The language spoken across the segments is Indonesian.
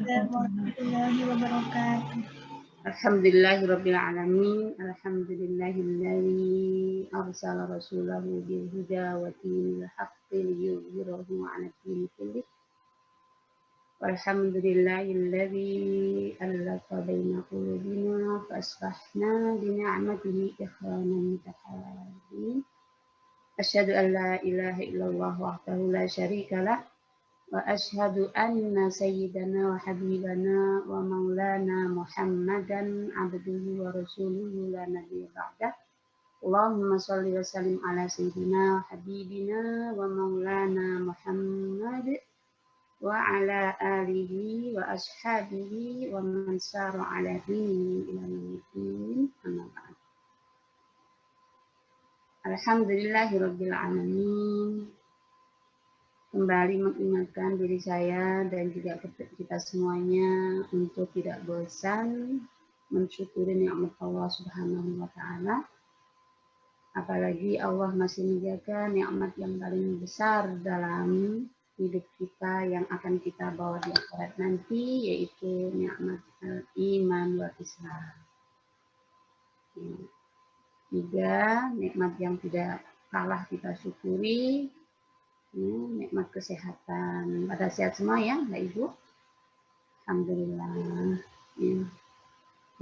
warahmatullahi wabarakatuh. Alhamdulillahirabbil alamin. Alhamdulillahilladzi arsala rasulahu bil huda wa dinil haqqi liyudhhirahu 'ala dini kullih. Walhamdulillahilladzi allafa baina qulubina fa asbahna bi ni'matihi ikhwanan mutahabbin. Asyhadu an la ilaha illallah wahdahu la syarika lah wa asyhadu anna sayyidana wa habibana wa maulana Muhammadan abduhu wa rasuluhu la nabiyya ba'dah. Allahumma shalli wa sallim ala sayyidina wa habibina wa maulana Muhammad wa ala alihi wa ashabihi wa man sara ala dinihi ila yaumiddin. Amma ba'd. Alhamdulillahirabbil alamin. Kembali mengingatkan diri saya dan juga kita semuanya untuk tidak bosan mensyukuri nikmat Allah Subhanahu wa taala. Apalagi Allah masih menjaga nikmat yang paling besar dalam hidup kita yang akan kita bawa di akhirat nanti, yaitu nikmat iman wal Islam. Tiga nikmat yang tidak kalah kita syukuri. Nikmat kesehatan. Pada sehat semua ya, Mbak Ibu? Alhamdulillah. Ya.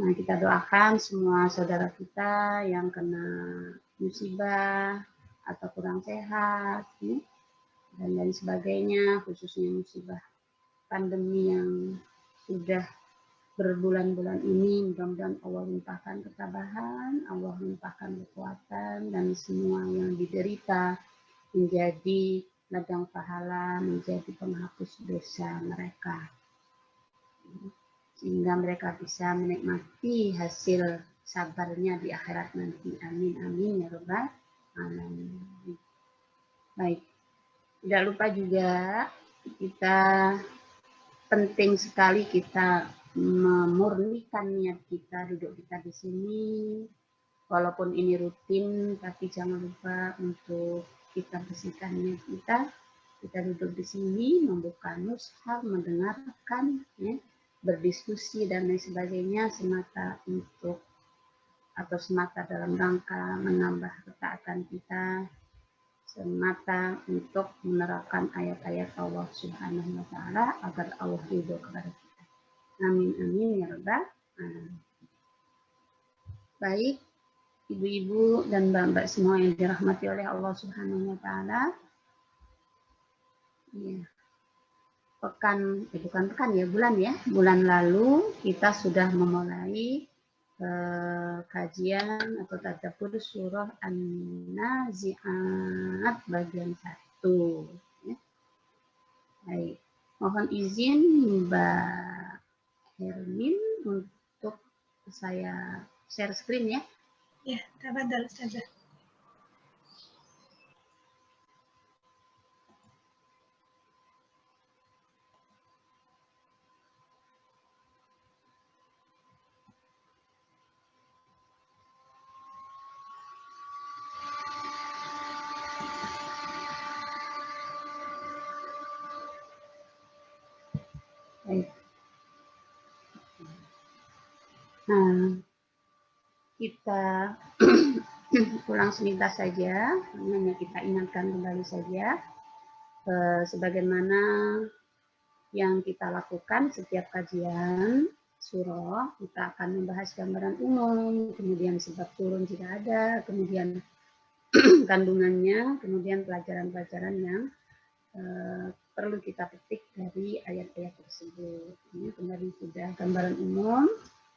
Nah, kita doakan semua saudara kita yang kena musibah atau kurang sehat, ya, dan lain sebagainya, khususnya musibah pandemi yang sudah berbulan-bulan ini. Mudah-mudahan Allah limpahkan ketabahan, Allah limpahkan kekuatan, dan semua yang diderita menjadi ladang pahala, menjadi penghapus dosa mereka, sehingga mereka bisa menikmati hasil sabarnya di akhirat nanti. Amin amin ya rabbal alamin. Baik, tidak lupa juga kita penting sekali kita memurnikan niat kita duduk kita di sini. Walaupun ini rutin, tapi jangan lupa untuk kita bersihkan niat kita duduk di sini, membuka mushaf, mendengarkan, ya, berdiskusi dan lain sebagainya semata untuk atau semata dalam rangka menambah ketaatan kita, semata untuk menerapkan ayat-ayat Allah Subhanahu wa taala agar Allah ridho kepada kita. Amin amin ya rabbal alamin. Baik, ibu-ibu dan mbak-mbak semua yang dirahmati oleh Allah Subhanahu wa taala. Ya. Bulan lalu kita sudah memulai kajian atau tadabbur surah An-Nazi'at bagian 1. Ya. Baik, mohon izin Mbak Hermin untuk saya share screen ya. Ya, tafadhal Ustazah. Baik. Nah, kita ulang sebentar saja, hanya kita ingatkan kembali saja sebagaimana yang kita lakukan setiap kajian surah. Kita akan membahas gambaran umum, kemudian sebab turun jika ada, kemudian kandungannya, kemudian pelajaran-pelajaran yang perlu kita petik dari ayat-ayat tersebut. Ini kemarin sudah gambaran umum,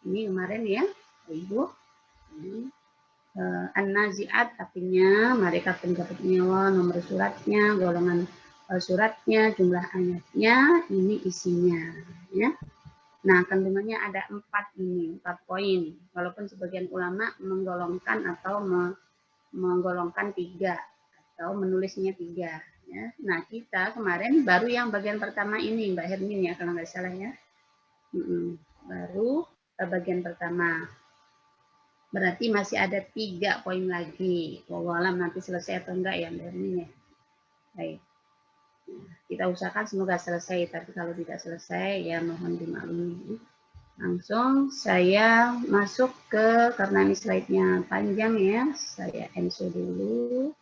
ini kemarin ya Ibu. An-Nazi'at artinya mereka pendapat nyawa, nomor suratnya, golongan suratnya, jumlah ayatnya, ini isinya ya. Nah, kandungannya ada 4 poin. Walaupun sebagian ulama menggolongkan atau menggolongkan 3 atau menulisnya 3 ya. Nah, kita kemarin baru yang bagian pertama ini Mbak Hermin ya kalau nggak salah ya. Baru bagian pertama. Berarti masih ada 3 poin lagi. Wallahu alam nanti selesai atau enggak ya Mbak Hermin ya. Baik. Kita usahakan semoga selesai, tapi kalau tidak selesai ya mohon dimaklumi. Langsung saya masuk ke, karena ini slide-nya panjang ya, saya cancel dulu.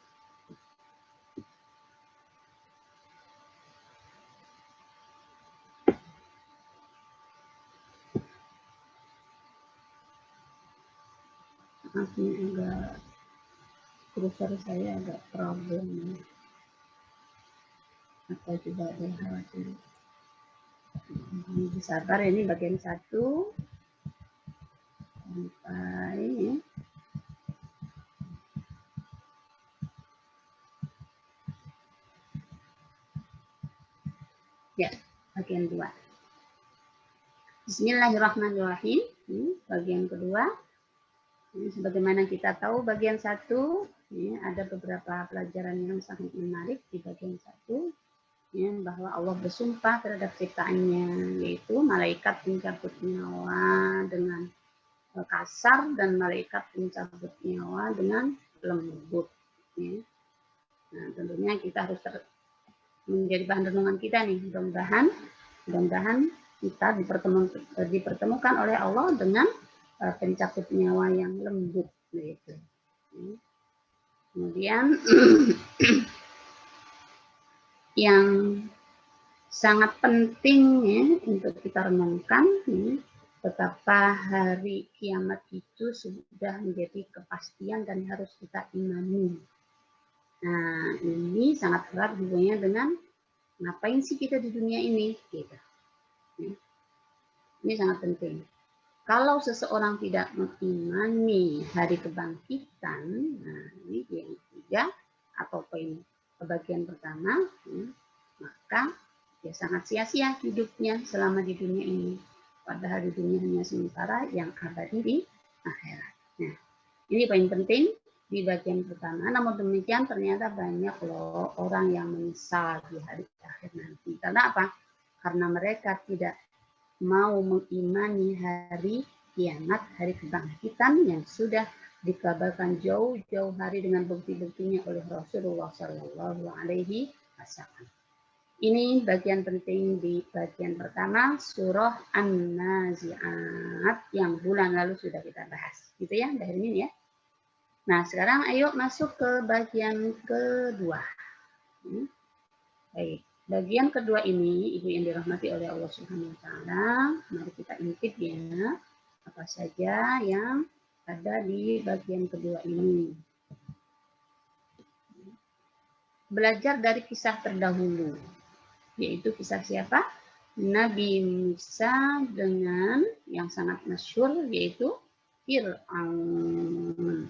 Maaf ini agak, browser saya agak problem. Atau juga ada yang khawatir. Ini sabar, ini bagian 1 sampai ya bagian 2. Bismillahirrahmanirrahim. Bagian kedua. Ini sebagaimana kita tahu bagian 1 ini ada beberapa pelajaran yang sangat menarik di bagian 1. Ya, bahwa Allah bersumpah terhadap ciptaannya, yaitu malaikat pencabut nyawa dengan kasar dan malaikat pencabut nyawa dengan lembut. Ya. Nah, tentunya kita harus menjadi bahan renungan kita nih. Mudah-mudahan kita dipertemukan oleh Allah dengan pencabut nyawa yang lembut, gitu. Ya. Kemudian yang sangat penting ya untuk kita renungkan ya, betapa hari kiamat itu sudah menjadi kepastian dan harus kita imani. Nah, ini sangat erat hubungannya dengan ngapain sih kita di dunia ini, gitu. Ya. Ini sangat penting. Kalau seseorang tidak mengimani hari kebangkitan, nah ini yang ketiga atau poin bagian pertama, ya, maka ya sangat sia-sia hidupnya selama di dunia ini. Padahal di dunia hanya sementara, yang abadi di akhirat. Nah, ini poin penting di bagian pertama. Namun demikian ternyata banyak loh orang yang menyesal di hari akhir nanti. Karena apa? Karena mereka tidak mau mengimani hari kiamat, hari kebangkitan yang sudah dikabarkan jauh-jauh hari dengan bukti-buktinya oleh Rasulullah Shallallahu Alaihi Wasallam. Ini bagian penting di bagian pertama surah An-Nazi'at yang bulan lalu sudah kita bahas, gitu ya, dari ini ya. Nah, sekarang ayo masuk ke bagian kedua. Baik, bagian kedua ini, Ibu yang dirahmati oleh Allah Subhanahu wa Ta'ala, mari kita intip ya, apa saja yang ada di bagian kedua ini. Belajar dari kisah terdahulu, yaitu kisah siapa? Nabi Musa dengan yang sangat masyhur yaitu Fir'aun.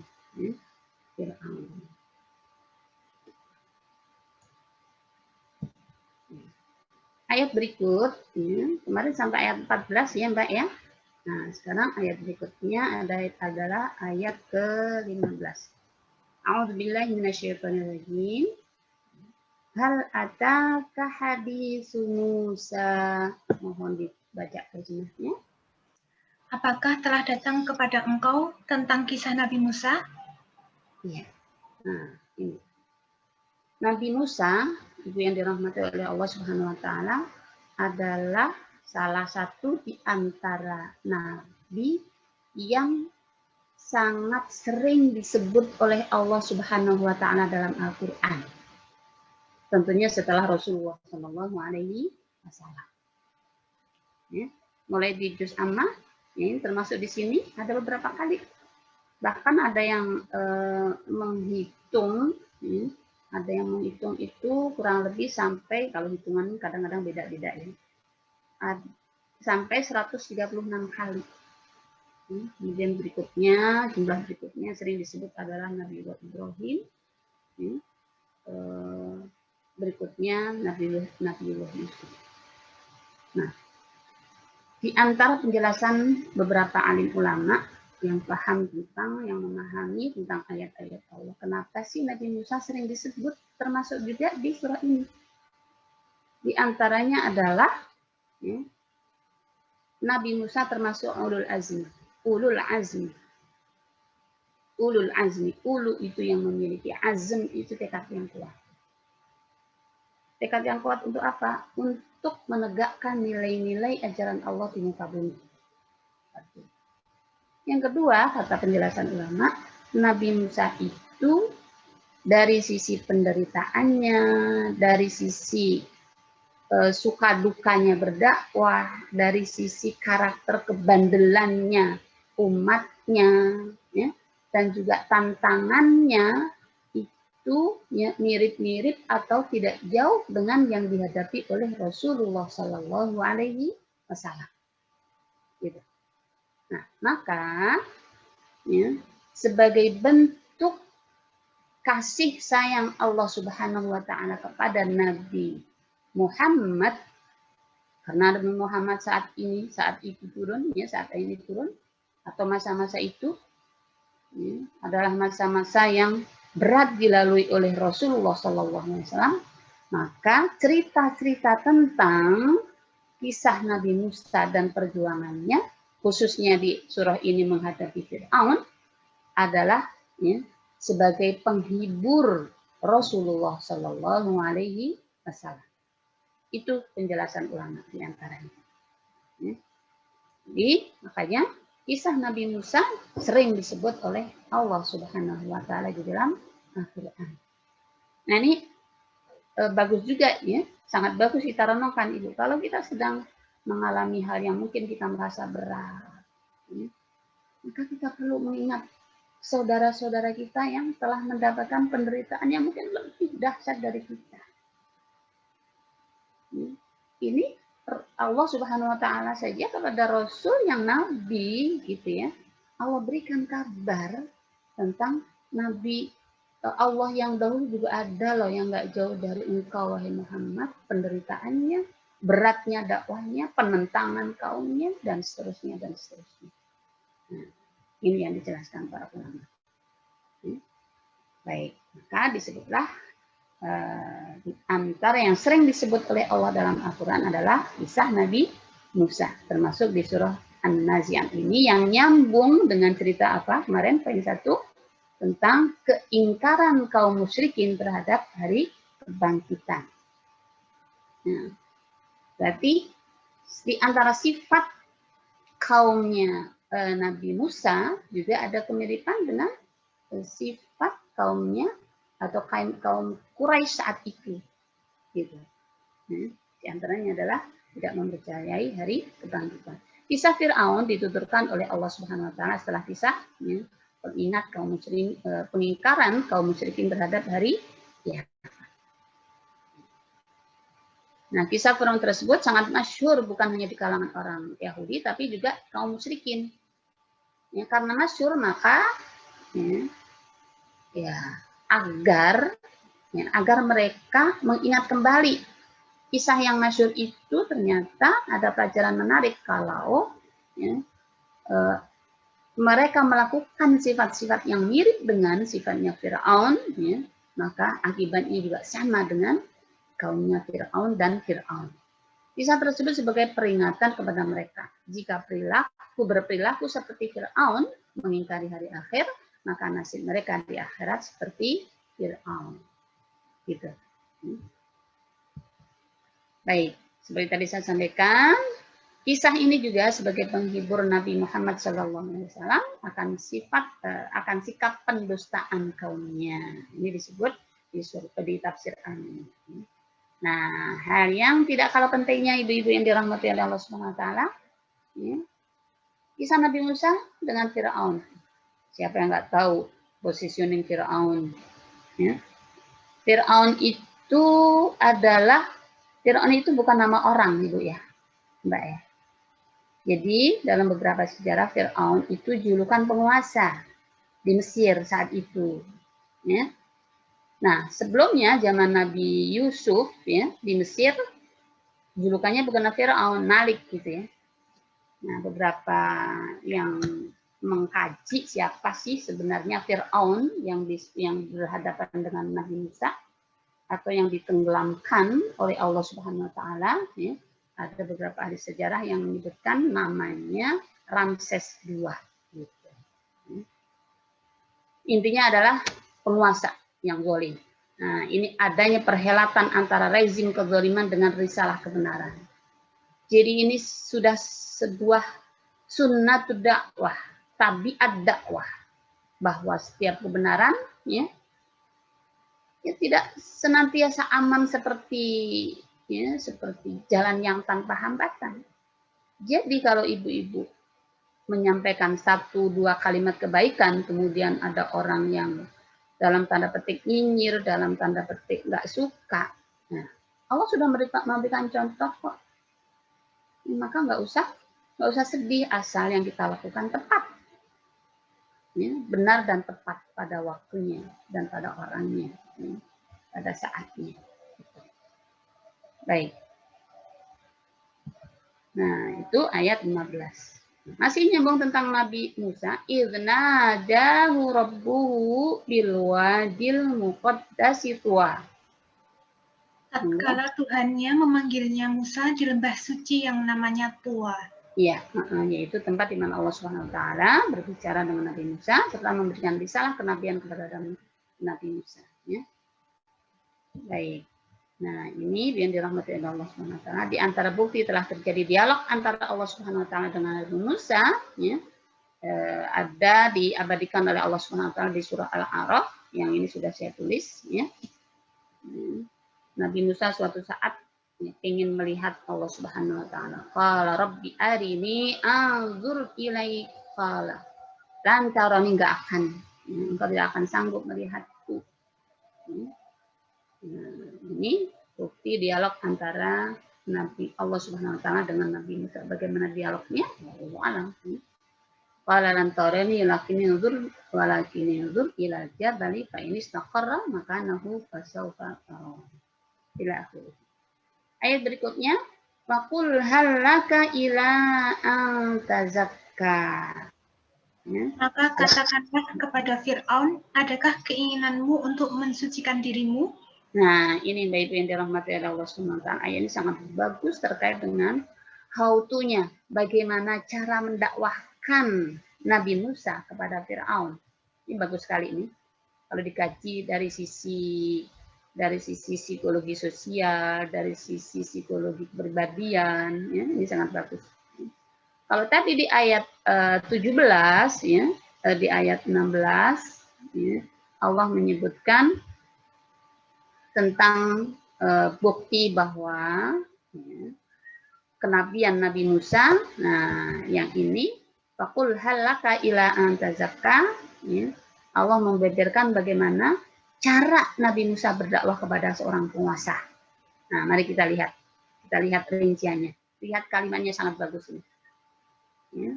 Fir'aun. Ayat berikut, ya, kemarin sampai ayat 14 ya Mbak ya. Nah, sekarang ayat berikutnya adalah ayat ke-15. A'udzubillahi minasyaitonirrajim. Hal ataka hadisu Musa. Mohon dibaca terjemahnya. Apakah telah datang kepada engkau tentang kisah Nabi Musa? Iya. Nah, ini. Nabi Musa, Ibu yang dirahmati oleh Allah Subhanahu wa Ta'ala, adalah salah satu di antara nabi yang sangat sering disebut oleh Allah Subhanahu wa Ta'ala dalam Al-Qur'an. Tentunya setelah Rasulullah Shallallahu Alaihi Wasallam. Ya, mulai di juz Ammah, ya, termasuk di sini ada beberapa kali. Bahkan ada yang menghitung, ya, ada yang menghitung itu kurang lebih sampai, kalau hitungan kadang-kadang beda-beda ya, sampai 136 kali. Kemudian berikutnya, jumlah berikutnya sering disebut adalah Nabi Ibrahim. Berikutnya Nabiullah Yusuf. Nah, di antara penjelasan beberapa alim ulama yang paham tentang, yang memahami tentang ayat-ayat Allah, kenapa sih Nabi Musa sering disebut termasuk juga di surah ini? Di antaranya adalah ya, Nabi Musa termasuk ulul azmi. Ulul azmi. Ulul azmi. Ulu itu yang memiliki azm, itu tekad yang kuat. Tekad yang kuat untuk apa? Untuk menegakkan nilai-nilai ajaran Allah di muka bumi. Yang kedua, kata penjelasan ulama, Nabi Musa itu dari sisi penderitaannya, dari sisi suka dukanya berdakwah, dari sisi karakter kebandelannya umatnya, ya, dan juga tantangannya itu ya, mirip-mirip atau tidak jauh dengan yang dihadapi oleh Rasulullah Shallallahu Alaihi Wasallam. Gitu. Nah, maka ya, sebagai bentuk kasih sayang Allah Subhanahu Wa Taala kepada Nabi Muhammad, karena Nabi Muhammad saat itu turun, ya saat ini turun, atau masa-masa itu ya, adalah masa-masa yang berat dilalui oleh Rasulullah SAW, maka cerita-cerita tentang kisah Nabi Musa dan perjuangannya, khususnya di surah ini menghadapi Fir'aun, adalah ya, sebagai penghibur Rasulullah Sallallahu Alaihi Wasallam. Itu penjelasan ulama di antaranya. Ya. Jadi makanya kisah Nabi Musa sering disebut oleh Allah Subhanahu Wa Taala di dalam Al-Quran. Nah ini bagus juga ya, sangat bagus kita renungkan Ibu. Kalau kita sedang mengalami hal yang mungkin kita merasa berat, ya, maka kita perlu mengingat saudara-saudara kita yang telah mendapatkan penderitaan yang mungkin lebih dahsyat dari kita. Ini Allah Subhanahu Wa Taala saja kepada Rasul yang Nabi, gitu ya, Allah berikan kabar tentang Nabi Allah yang dahulu juga ada loh yang nggak jauh dari engkau wahai Muhammad, penderitaannya, beratnya dakwahnya, penentangan kaumnya, dan seterusnya dan seterusnya. Nah, ini yang dijelaskan para ulama. Baik, maka disebutlah antara yang sering disebut oleh Allah dalam Al-Quran adalah kisah Nabi Musa, termasuk di surah An-Nazi'at ini yang nyambung dengan cerita apa kemarin poin 1 tentang keingkaran kaum musyrikin terhadap hari kebangkitan. Nah, berarti di antara sifat kaumnya Nabi Musa juga ada kemiripan dengan sifat kaumnya atau kaum Quraisy saat itu, gitu. Nah, di antaranya adalah tidak mempercayai hari kebangkitan. Kisah Fir'aun dituturkan oleh Allah Subhanahu Wa Taala setelah kisah pengingkaran kaum musyrikin terhadap hari ya. Nah, kisah Fir'aun tersebut sangat masyhur bukan hanya di kalangan orang Yahudi, tapi juga kaum musyrikin. Ya, karena masyhur maka ya agar mereka mengingat kembali kisah yang masyhur itu. Ternyata ada pelajaran menarik kalau ya, mereka melakukan sifat-sifat yang mirip dengan sifatnya Fir'aun, ya, maka akibatnya juga sama dengan kaumnya Fir'aun dan Fir'aun. Kisah tersebut sebagai peringatan kepada mereka. Jika berperilaku seperti Fir'aun, mengingkari hari akhir, maka nasib mereka di akhirat seperti Fir'aun. Gitu. Baik, seperti tadi saya sampaikan, kisah ini juga sebagai penghibur Nabi Muhammad SAW akan sikap pendustaan kaumnya. Ini disebut di tafsir Amin. Nah, hal yang tidak kalah pentingnya ibu-ibu yang dirahmati oleh Allah Subhanahu Wa Taala, ya, kisah Nabi Musa dengan Fir'aun. Siapa yang nggak tahu positioning Fir'aun? Ya. Fir'aun itu bukan nama orang, ibu ya, Mbak ya. Jadi dalam beberapa sejarah Fir'aun itu julukan penguasa di Mesir saat itu. Ya. Nah, sebelumnya zaman Nabi Yusuf ya di Mesir julukannya bukan Fir'aun, Malik gitu ya. Nah, beberapa yang mengkaji siapa sih sebenarnya Fir'aun yang berhadapan dengan Nabi Musa atau yang ditenggelamkan oleh Allah Subhanahu Wa Taala, ya, ada beberapa ahli sejarah yang menyebutkan namanya Ramses II. Gitu. Intinya adalah penguasa yang zalim. Nah, ini adanya perhelatan antara rezim kezaliman dengan risalah kebenaran. Jadi ini sudah sebuah sunnah dakwah, tabiat dakwah, bahwa setiap kebenaran ya tidak senantiasa aman seperti jalan yang tanpa hambatan. Jadi kalau ibu-ibu menyampaikan 1-2 kalimat kebaikan, kemudian ada orang yang dalam tanda petik nyinyir, dalam tanda petik nggak suka, nah, Allah sudah memberikan contoh kok. Maka nggak usah sedih, asal yang kita lakukan tepat, ya, benar dan tepat pada waktunya dan pada orangnya, ya, pada saatnya. Baik. Nah, itu ayat 15. Masih nyambung tentang Nabi Musa. Idnadahu rabbuhu bilwadil muqaddasi tuwa. Tatkala Tuhannya memanggilnya Musa di lembah suci yang namanya Tua. Iya, yaitu tempat di mana Allah Subhanahu wa taala berbicara dengan Nabi Musa setelah memberikan risalah kenabian kepada Nabi Musa, ya. Baik. Nah, ini yang dirahmati oleh Allah Subhanahu wa taala. Di antara bukti telah terjadi dialog antara Allah Subhanahu wa taala dengan Nabi Musa, ya. Ada diabadikan oleh Allah Subhanahu wa taala di surah Al-A'raf, yang ini sudah saya tulis, ya. Nabi Musa suatu saat ingin melihat Allah Subhanahu wa taala. Qala rabbi arini anzur ilaik. Qala lan tarani, enggak akan, engkau tidak akan sanggup melihatku. Ini bukti dialog antara Nabi Allah Subhanahu wa taala dengan Nabi Musa. Bagaimana dialognya? Wallahu a'lam. Qala lan tarani walakin unzur ila jabali fa in istaqarra makanahu fasawfa tarani. Ila akhir. Ayat berikutnya, waqul halaka ila an tazakka. Ya. Maka katakanlah kepada Fir'aun, adakah keinginanmu untuk mensucikan dirimu? Nah, ini Bapak yang dirahmati oleh Allah Subhanahu wa taala. Ayat ini sangat bagus terkait dengan how to-nya, bagaimana cara mendakwahkan Nabi Musa kepada Fir'aun. Ini bagus sekali ini. Kalau dikaji dari sisi psikologi sosial, dari sisi psikologi kepribadian, ya, ini sangat bagus. Kalau tadi di ayat 17, ya, di ayat 16, ya, Allah menyebutkan tentang bukti bahwa, ya, kenabian Nabi Musa. Nah, yang ini, faqul halaka ila an tazakka, ya, Allah membeberkan bagaimana cara Nabi Musa berdakwah kepada seorang penguasa. Nah, mari kita lihat. Kita lihat rinciannya. Lihat kalimatnya sangat bagus ini. Ya.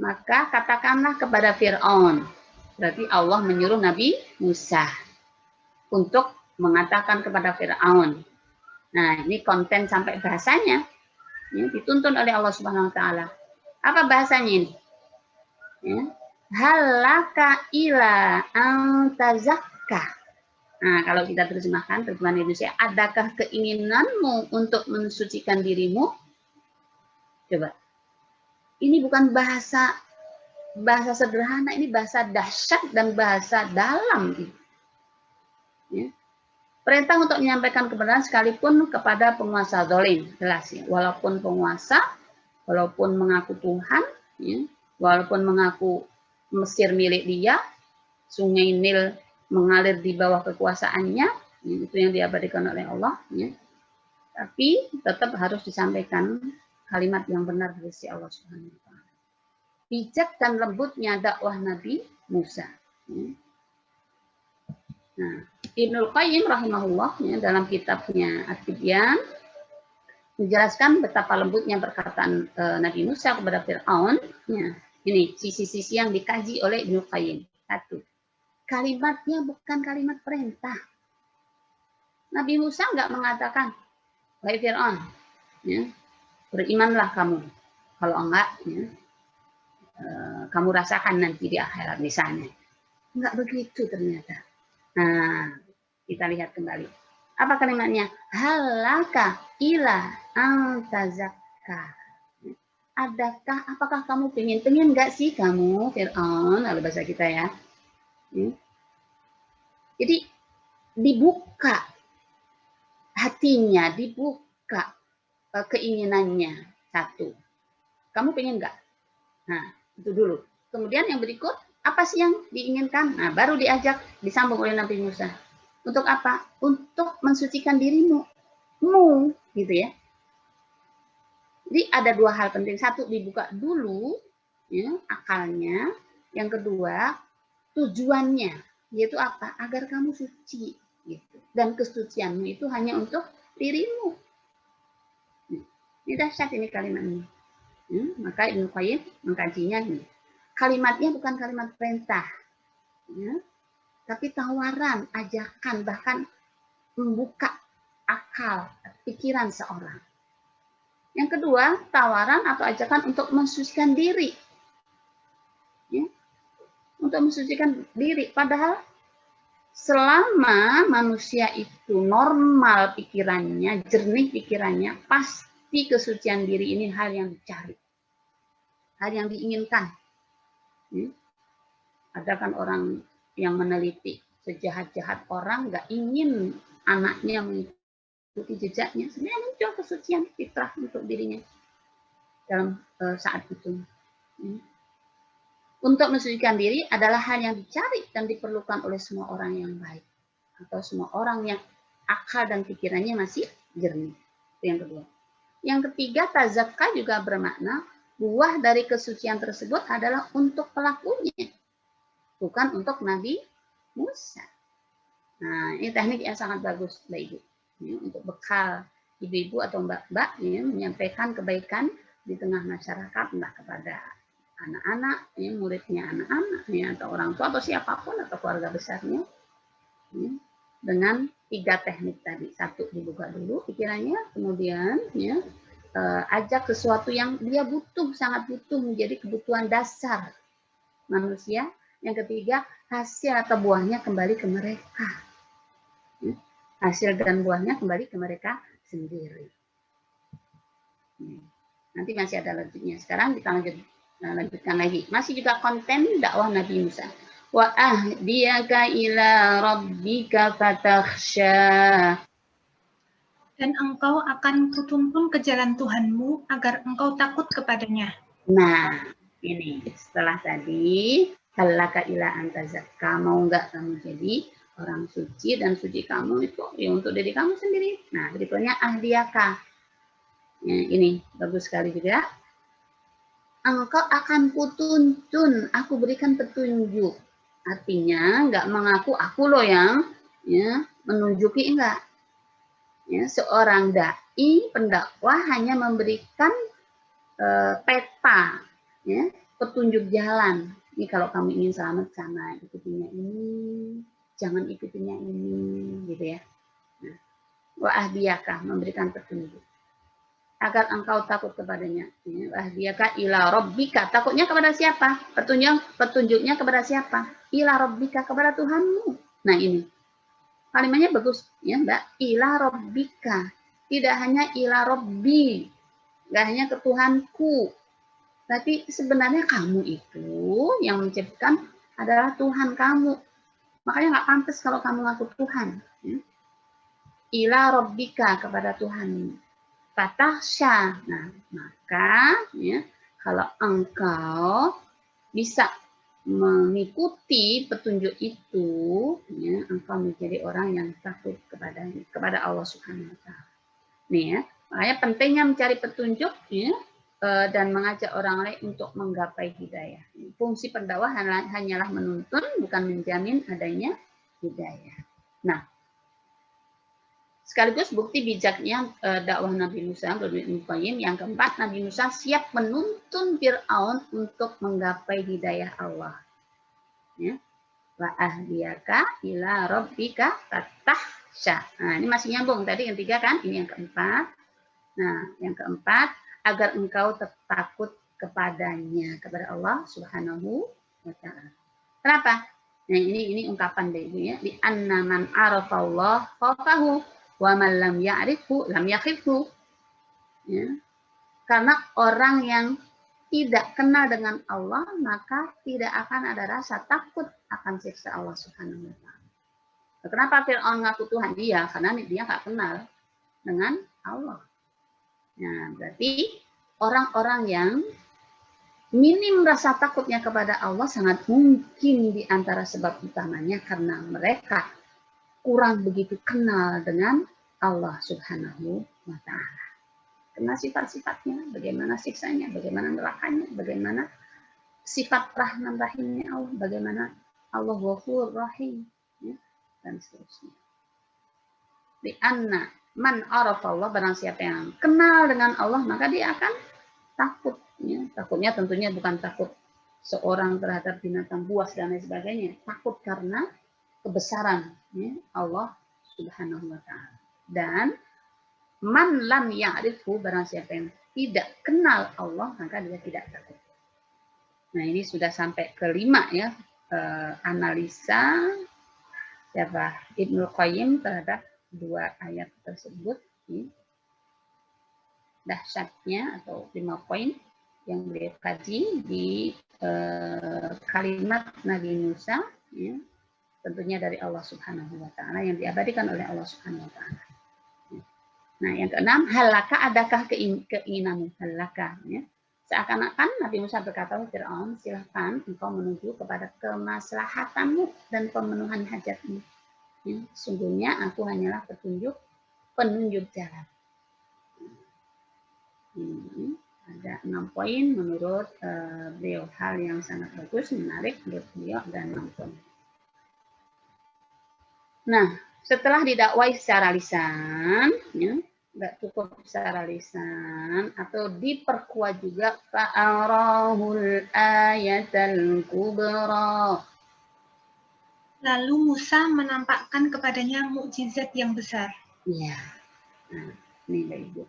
Maka katakanlah kepada Fir'aun. Berarti Allah menyuruh Nabi Musa untuk mengatakan kepada Fir'aun. Nah, ini konten sampai bahasanya. Ya, dituntun oleh Allah Subhanahu wa taala. Apa bahasanya ini? Ya. Halaka ila antazakka. Nah, kalau kita terjemahkan terjemahan Indonesia, adakah keinginanmu untuk mensucikan dirimu? Coba. Ini bukan bahasa sederhana, ini bahasa dahsyat dan bahasa dalam. Ya. Perintah untuk menyampaikan kebenaran sekalipun kepada penguasa zalim, jelas ya. Walaupun penguasa, walaupun mengaku Tuhan, ya, walaupun mengaku Mesir milik dia, Sungai Nil mengalir di bawah kekuasaannya, itu yang diabadikan oleh Allah, ya. Tapi tetap harus disampaikan kalimat yang benar dari si Allah Subhanahu wa taala. Bijak dan lembutnya dakwah Nabi Musa. Ya. Nah, Ibnul Qayyim rahimahullah, ya, dalam kitabnya At-Tibyan menjelaskan betapa lembutnya perkataan Nabi Musa kepada Fir'aun. Ya. Ini sisi-sisi yang dikaji oleh Ibnul Qayyim. Satu, kalimatnya bukan kalimat perintah. Nabi Musa nggak mengatakan, wahai Fir'aun, ya, berimanlah kamu. Kalau enggak, ya, kamu rasakan nanti di akhirat misalnya. Enggak begitu ternyata. Nah, kita lihat kembali. Apa kalimatnya? Halaka ila antazakka. Apakah kamu pengen nggak sih kamu, Fir'aun, kalau bahasa kita ya. Jadi, dibuka hatinya, dibuka keinginannya. Satu, kamu pengen nggak? Nah, itu dulu. Kemudian yang berikut, apa sih yang diinginkan? Nah, baru diajak, disambung oleh Nabi Musa. Untuk apa? Untuk mensucikan dirimu. Gitu ya. Jadi ada dua hal penting. Satu, dibuka dulu ya, akalnya. Yang kedua, tujuannya. Yaitu apa? Agar kamu suci. Gitu. Dan kesucianmu itu hanya untuk dirimu. Ini dahsyat ini kalimat ini. Maka Ibnu Qayyim mengkajinya ini. Kalimatnya bukan kalimat perintah. Ya, tapi tawaran, ajakan, bahkan membuka akal, pikiran seorang. Yang kedua, tawaran atau ajakan untuk mensucikan diri. Ya, untuk mensucikan diri. Padahal selama manusia itu normal pikirannya, jernih pikirannya, pasti kesucian diri ini hal yang dicari. Hal yang diinginkan. Ada kan orang yang meneliti sejahat-jahat orang nggak ingin anaknya mengikuti jejaknya. Sebenarnya muncul kesucian fitrah untuk dirinya dalam saat itu. Untuk mensucikan diri adalah hal yang dicari dan diperlukan oleh semua orang yang baik. Atau semua orang yang akal dan pikirannya masih jernih. Itu yang kedua. Yang ketiga, tazakka juga bermakna buah dari kesucian tersebut adalah untuk pelakunya. Bukan untuk Nabi Musa. Nah, ini teknik yang sangat bagus, Mbak Ibu. Ya, untuk bekal ibu-ibu atau mbak-mbak ya, menyampaikan kebaikan di tengah masyarakat, entah kepada anak-anak, ya, muridnya anak-anak, ya, atau orang tua, atau siapapun, atau keluarga besarnya. Ya, dengan 3 teknik tadi. Satu, dibuka dulu pikirannya, kemudian ya, ajak sesuatu yang dia butuh, sangat butuh, menjadi kebutuhan dasar manusia. Yang ketiga, hasil atau buahnya kembali ke mereka. Hasil dan buahnya kembali ke mereka sendiri. Nanti masih ada lanjutnya. Sekarang kita lanjutkan lagi. Masih juga konten dakwah Nabi Musa. Wa ahdiyaka ila rabbika fatakhsha. Dan engkau akan kutuntun ke jalan Tuhanmu agar engkau takut kepadanya. Nah, ini setelah tadi halaka ila anta zakka, mau enggak kamu jadi orang suci, dan suci kamu itu ya untuk diri kamu sendiri. Nah, berikutnya ahdiyaka. Ya, ini bagus sekali juga. Engkau akan kutuntun, aku berikan petunjuk. Artinya enggak mengaku aku loh yang ya menunjuki, enggak. Ya, seorang dai pendakwah hanya memberikan peta, ya, petunjuk jalan. Ini kalau kamu ingin selamat sana, ikutinya ini, jangan ikutinya ini, gitu ya. Nah, wa ahdiyaka, memberikan petunjuk agar engkau takut kepadanya. Wa ahdiyaka ila rabbika, takutnya kepada siapa? Petunjuknya kepada siapa? Ila rabbika, kepada Tuhanmu. Nah, ini kalimatnya bagus ya, Mbak. Ila rabbika, tidak hanya ila rabbi, nggak hanya ke Tuhanku. Tapi sebenarnya kamu itu yang menciptakan adalah Tuhan kamu. Makanya nggak pantas kalau kamu ngaku Tuhan. Ila rabbika, kepada Tuhan. Fatakhsha. Nah, maka ya, kalau engkau bisa mengikuti petunjuk itu, ya, engkau menjadi orang yang takut kepada Allah Subhanahu wa taala. Nih ya, makanya pentingnya mencari petunjuk ya, dan mengajak orang lain untuk menggapai hidayah. Fungsi pendakwah hanyalah menuntun, bukan menjamin adanya hidayah. Nah, sekaligus bukti bijaknya dakwah Nabi Musa menurut Ibnu Qayyim. Yang keempat, Nabi Musa siap menuntun Fir'aun untuk menggapai hidayah Allah. Ya. Wa ahdiyaka ila rabbika fatakhsha. Nah, ini masih nyambung tadi yang 3 kan? Ini yang keempat. Nah, yang keempat, agar engkau takut kepadanya, kepada Allah Subhanahu wa taala. Kenapa? Nah, ini ungkapan dari Ibu ya. Di anna man arafallah khafahu wa man lam ya'rifhu lam yakhifhu. Ya. Karena orang yang tidak kenal dengan Allah, maka tidak akan ada rasa takut akan siksa Allah Subhanahu wa taala. Kenapa Fir'aun ngaku Tuhan? Dia karena dia nggak kenal dengan Allah. Nah, berarti orang-orang yang minim rasa takutnya kepada Allah sangat mungkin di antara sebab utamanya karena mereka kurang begitu kenal dengan Allah Subhanahu wa Ta'ala. Karena sifat-sifatnya, bagaimana siksanya, bagaimana nerakanya, bagaimana sifat rahman rahimnya Allah, bagaimana Allah Ghafur Rahim, ya, dan seterusnya. Di anna man araf Allah, barang siapa yang kenal dengan Allah, maka dia akan takut. Ya. Takutnya tentunya bukan takut seorang terhadap binatang buas dan lain sebagainya. Takut karena kebesaran, ya, Allah Subhanahu wa Ta'ala. Dan man lam ya'rifhu, barang siapa yang tidak kenal Allah, maka dia tidak takut. Nah, ini sudah sampai kelima ya, analisa siapa Ibnu Qayyim terhadap dua ayat tersebut. Dahsyatnya atau 5 poin yang beliau kaji di kalimat Nabi Musa, ya, tentunya dari Allah Subhanahu wa Ta'ala, yang diabadikan oleh Allah Subhanahu wa Ta'ala. Nah, yang keenam, halaka, adakah keinginanmu? Halaka, ya. Seakan-akan Nabi Musa berkata, Fir'aun, silahkan engkau menuju kepada kemaslahatanmu dan pemenuhan hajatmu. Ya, sungguhnya aku hanyalah penunjuk jalan. Ini ada 6 poin menurut beliau, hal yang sangat bagus, menarik menurut beliau, dan 6 poin. Nah, setelah didakwai secara lisan, ya, nggak cukup secara lisan, atau diperkuat juga fa'arahul ayatal kubra. Lalu Musa menampakkan kepadanya mukjizat yang besar. Iya. Nah, ini Ibu.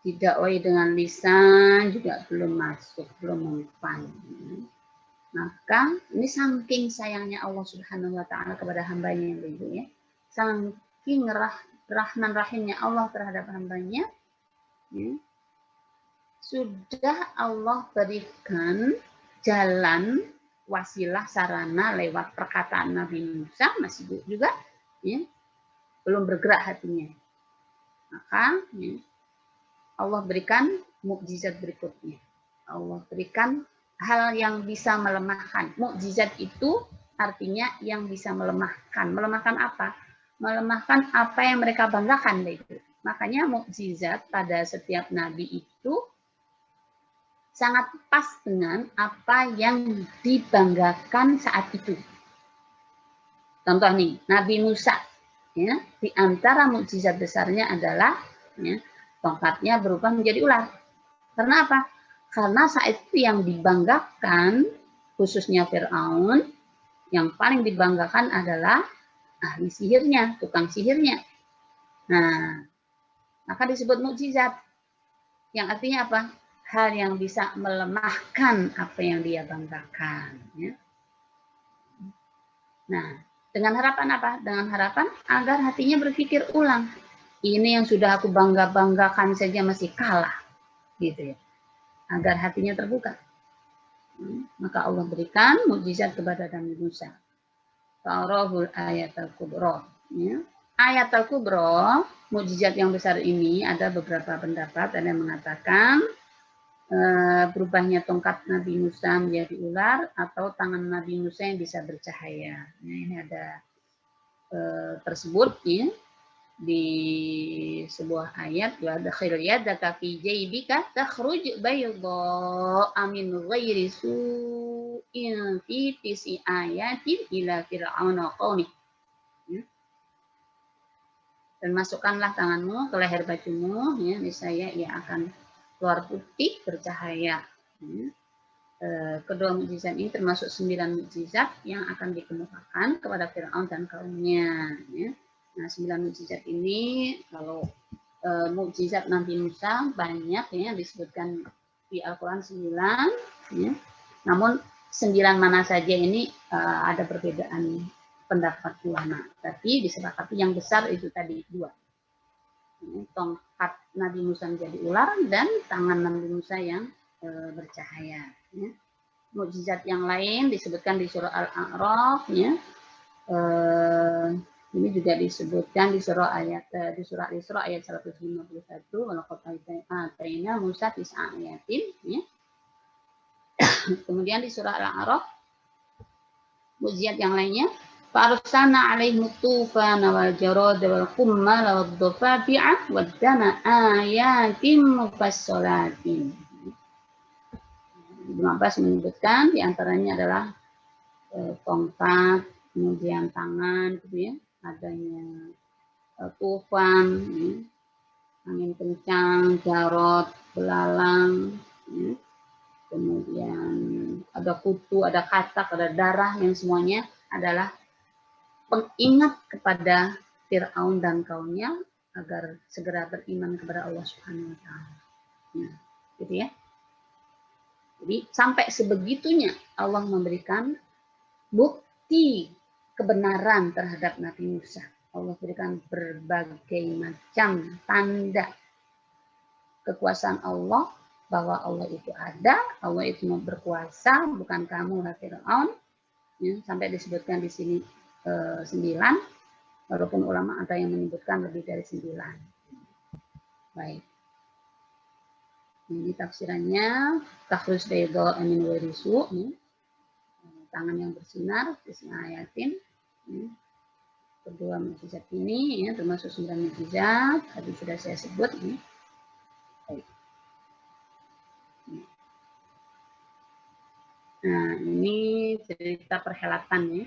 Didakwai dengan lisan juga belum masuk, belum mempan. Maka ini saking sayangnya Allah Subhanahu wa Ta'ala kepada hambanya, Ibu, ya. Saking rahman rahimnya Allah terhadap hambanya, ya, sudah Allah berikan jalan, wasilah, sarana lewat perkataan Nabi Musa, masih juga, ya, belum bergerak hatinya. Maka, ya, Allah berikan mukjizat berikutnya. Allah berikan hal yang bisa melemahkan. Mukjizat itu artinya yang bisa melemahkan. Melemahkan apa? Melemahkan apa yang mereka banggakan. Itu. Makanya mukjizat pada setiap nabi itu sangat pas dengan apa yang dibanggakan saat itu. Contoh nih, Nabi Musa. Ya, di antara mukjizat besarnya adalah, ya, tongkatnya berubah menjadi ular. Karena apa? Karena saat itu yang dibanggakan, khususnya Fir'aun, yang paling dibanggakan adalah ahli sihirnya, tukang sihirnya. Nah, maka disebut mukjizat. Yang artinya apa? Hal yang bisa melemahkan apa yang dia banggakan. Ya. Nah, dengan harapan apa? Dengan harapan agar hatinya berpikir ulang. Ini yang sudah aku banggakan saja masih kalah. Gitu ya. Agar hatinya terbuka. Maka Allah berikan mukjizat kepada Nabi Musa. Ta'arahul ayatul kubra. Ya. Ayatul kubra, mukjizat yang besar ini ada beberapa pendapat. Ada yang mengatakan berubahnya tongkat Nabi Musa menjadi ular atau tangan Nabi Musa yang bisa bercahaya. Nah, ini ada tersebut ya, di sebuah ayat, wa dakhil yadaka fi jaybika takhruj bayda min ghairi su'in fi tisi ayatin ila fir'auna qaumi. Ya. Dan masukkanlah tanganmu ke leher bajumu, ya, niscaya ia akan keluar putih bercahaya. Ya. Kedua mukjizat ini termasuk 9 mukjizat yang akan dikemukakan kepada Fir'aun dan kaumnya. Ya. Nah, 9 mukjizat ini, kalau mukjizat Nabi Musa banyak ya disebutkan di Al-Quran 9. Ya. Namun 9 mana saja ini ada perbedaan pendapat ulama. Tapi disepakati yang besar itu tadi 2. Tongkat Nabi Musa menjadi ular dan tangan Nabi Musa yang bercahaya. Ya. Mukjizat yang lain disebutkan di surah Al-A'raf, ya. Ini juga disebutkan di surah Al-Isra ayat 151, walaqad ataina Musa tis'a ayatin, ya. Kemudian di surah Al-A'raf mukjizat yang lainnya, fa'arsalna 'alaihim tufana wal jarada wal qummal wad dhafabi'a wad dama ayatin mufassalatin. Ibnu Abbas menyebutkan di antaranya adalah tongkat, kemudian tangan, gitu ya, adanya tufan, ya, angin kencang, jarot, belalang, ya, kemudian ada kutu, ada katak, ada darah, yang semuanya adalah pengingat kepada Fir'aun dan kaumnya agar segera beriman kepada Allah Subhanahu wa taala. Ya, gitu ya. Jadi sampai sebegitunya Allah memberikan bukti kebenaran terhadap Nabi Musa. Allah berikan berbagai macam tanda kekuasaan Allah, bahwa Allah itu ada, Allah itu mau berkuasa, bukan kamu, Fir'aun. Ya, sampai disebutkan di sini 9, walaupun ulama ada yang menyebutkan lebih dari 9. Baik. Ini tafsirannya, takhrus bayda min warisu, ya. Tangan yang bersinar, tisna ayatin. Ya. Kedua mukjizat ini, ya, termasuk 9 mukjizat, tadi sudah saya sebut. Ya. Baik. Nah, ini cerita perhelatan, ya,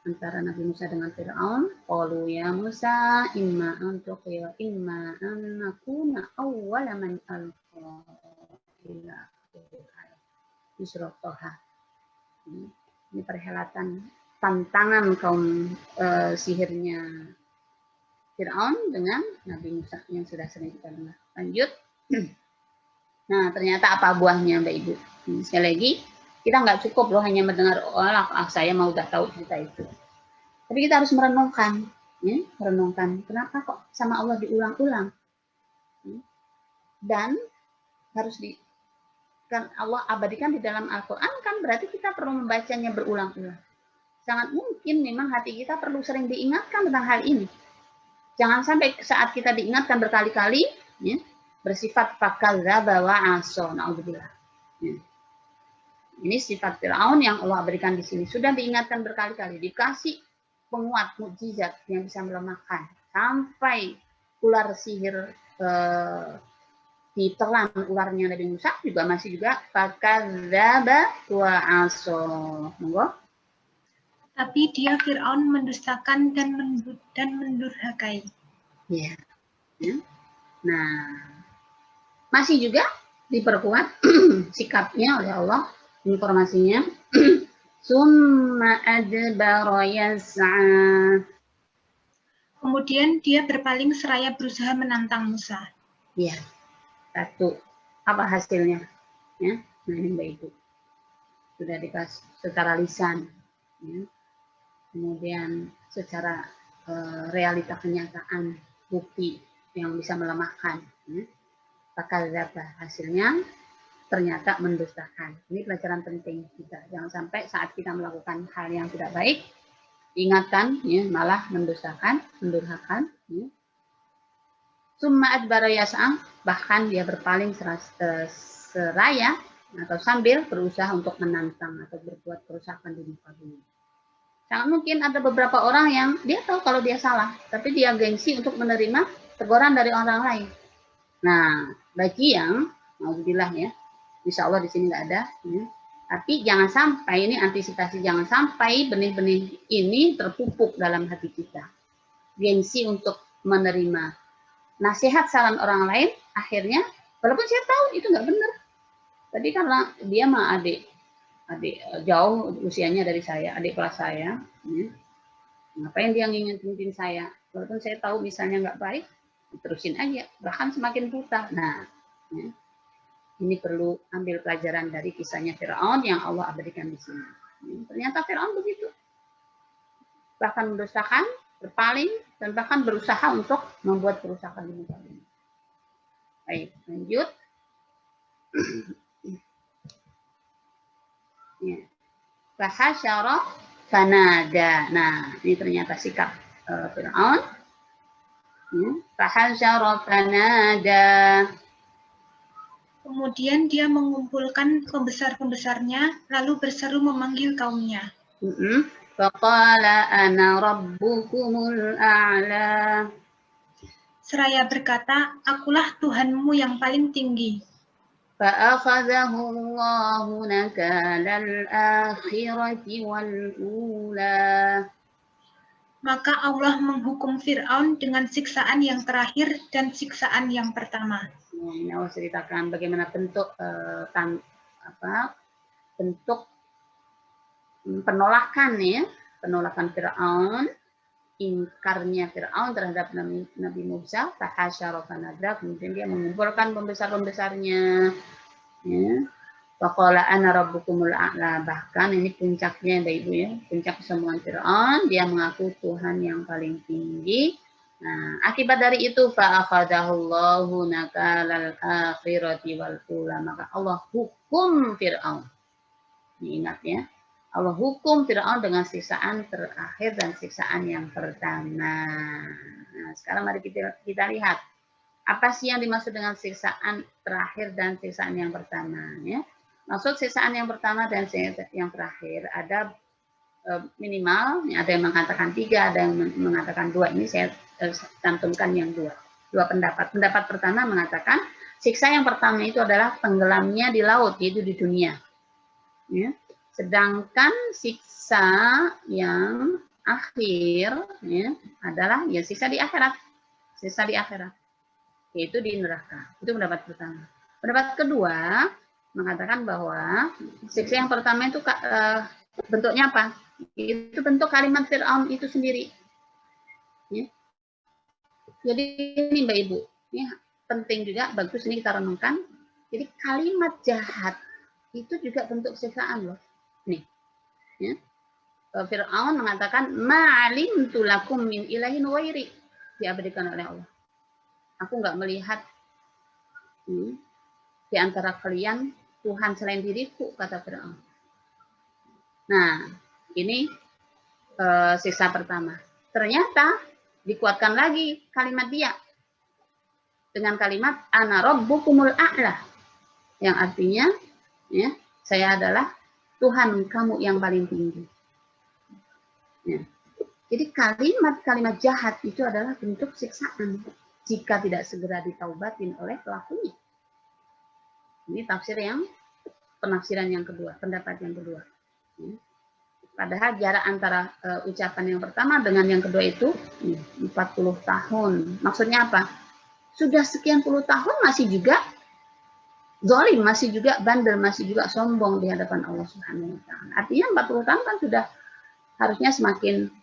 antara Nabi Musa dengan Fir'aun. Qalu ya Musa imma an tuqi wa imma an nakuna awwala man alqa ila di surah Thaha. Ini perhelatan tantangan kaum sihirnya Fir'aun dengan Nabi Musa yang sudah sering kita dengar. Lanjut. Nah, ternyata apa buahnya, Mbak Ibu? Sekali lagi, kita nggak cukup loh hanya mendengar, oh saya mau udah tahu cerita itu. Tapi kita harus merenungkan, ya, merenungkan kenapa kok sama Allah diulang-ulang, dan harus kan Allah abadikan di dalam Al-Quran, kan berarti kita perlu membacanya berulang-ulang. Sangat mungkin memang hati kita perlu sering diingatkan tentang hal ini. Jangan sampai saat kita diingatkan berkali-kali, ya, bersifat fakadzaba wa aso, naudzubillah. Ya. Ini sifat Fir'aun yang Allah berikan di sini. Sudah diingatkan berkali-kali, dikasih penguat mukjizat yang bisa melemahkan, sampai ular sihir ditelan ularnya Nabi Musa juga masih juga fakadzaba wa aso. Monggo. Tapi dia Fir'aun mendustakan dan mendurhakai. Ya. Ya. Nah, masih juga diperkuat sikapnya oleh Allah, informasinya. Summa adbara yas'a. Kemudian dia berpaling seraya berusaha menantang Musa. Ya, satu. Apa hasilnya? Ya, nah ini Mbak Ibu. Sudah dikasih secara lisan. Ya. Kemudian secara realita kenyataan, bukti yang bisa melemahkan. Ya. Fakadzaba, hasilnya ternyata mendustakan. Ini pelajaran penting kita. Jangan sampai saat kita melakukan hal yang tidak baik, ingatkan, ya, malah mendustakan, mendurhakan. Ya. Summa adbara yas'a, bahkan dia berpaling seraya atau sambil berusaha untuk menantang atau berbuat kerusakan di muka bumi. Sangat mungkin ada beberapa orang yang dia tahu kalau dia salah, tapi dia gengsi untuk menerima teguran dari orang lain. Nah, bagi yang alhamdulillah, ya, insya Allah di sini nggak ada, ya. Tapi jangan sampai, ini antisipasi, jangan sampai benih-benih ini terpupuk dalam hati kita. Gengsi untuk menerima nasihat saran orang lain, akhirnya walaupun saya tahu itu nggak benar, tapi karena dia mah adik jauh usianya dari saya, adik kelas saya, ya. Ngapain dia ngingetin saya, walaupun saya tahu misalnya nggak baik, terusin aja, bahkan semakin buta. Nah, ya, ini perlu ambil pelajaran dari kisahnya Fir'aun yang Allah abadikan di sini. Ternyata Fir'aun begitu, bahkan mendustakan, berpaling, dan bahkan berusaha untuk membuat kerusakan di muka bumi. Baik, lanjut. Ya. Fahasyara fanada. Nah, ini ternyata sikap Fir'aun. Fahasyara fanada. Kemudian dia mengumpulkan pembesar-pembesarnya, lalu berseru memanggil kaumnya. Faqala ana rabbukumul a'la. Seraya berkata, akulah Tuhanmu yang paling tinggi. Fa'akhadhahu Allahu nakalal akhirati wal ula. Maka Allah menghukum Fir'aun dengan siksaan yang terakhir dan siksaan yang pertama. Ini Allah ceritakan bagaimana bentuk bentuk penolakan ya, penolakan Fir'aun, ingkarnya Fir'aun terhadap Nabi Musa, fahasyara fanada, kemudian dia mengumpulkan pembesar-pembesarnya. Ya. Faqala ana rabbukumul a'la, bahkan ini puncaknya Bapak Ibu ya, puncak kesombongan Fir'aun, dia mengaku Tuhan yang paling tinggi. Nah, akibat dari itu fa'akhadahullahu nakalal akhirati wal ula, maka Allah hukum Fir'aun. Ingat ya, Allah hukum Fir'aun dengan siksaan terakhir dan siksaan yang pertama. Nah, sekarang mari kita lihat apa sih yang dimaksud dengan siksaan terakhir dan siksaan yang pertama ya. Maksud siksaan yang pertama dan yang terakhir ada minimal, ada yang mengatakan 3, ada yang mengatakan 2. Ini saya cantumkan yang dua pendapat. Pendapat pertama mengatakan siksa yang pertama itu adalah tenggelamnya di laut, yaitu di dunia. Ya. Sedangkan siksa yang akhir ya, adalah ya siksa di akhirat. Siksa di akhirat, yaitu di neraka. Itu pendapat pertama. Pendapat kedua mengatakan bahwa siksa yang pertama itu bentuknya apa? Itu bentuk kalimat Fir'aun itu sendiri. Ya. Jadi ini Mbak Ibu, ini penting juga, bagus ini kita renungkan. Jadi kalimat jahat itu juga bentuk siksaan loh. Nih, ya. Fir'aun mengatakan ma'alimtu lakum min ilahin wairi, diabadikan oleh Allah. Aku nggak melihat di antara kalian Tuhan selain diriku, kata Fir'aun. Nah, ini siksa pertama. Ternyata dikuatkan lagi kalimat dia dengan kalimat ana rabbukumul a'la, yang artinya ya, saya adalah Tuhan kamu yang paling tinggi. Ya. Jadi kalimat-kalimat jahat itu adalah bentuk siksaan jika tidak segera ditaubatin oleh pelakunya. Ini penafsiran yang kedua, pendapat yang kedua. Ya. Padahal jarak antara ucapan yang pertama dengan yang kedua itu 40 tahun. Maksudnya apa? Sudah sekian puluh tahun masih juga zalim, masih juga bandel, masih juga sombong di hadapan Allah Subhanahu wa taala. Artinya 40 tahun kan sudah harusnya semakin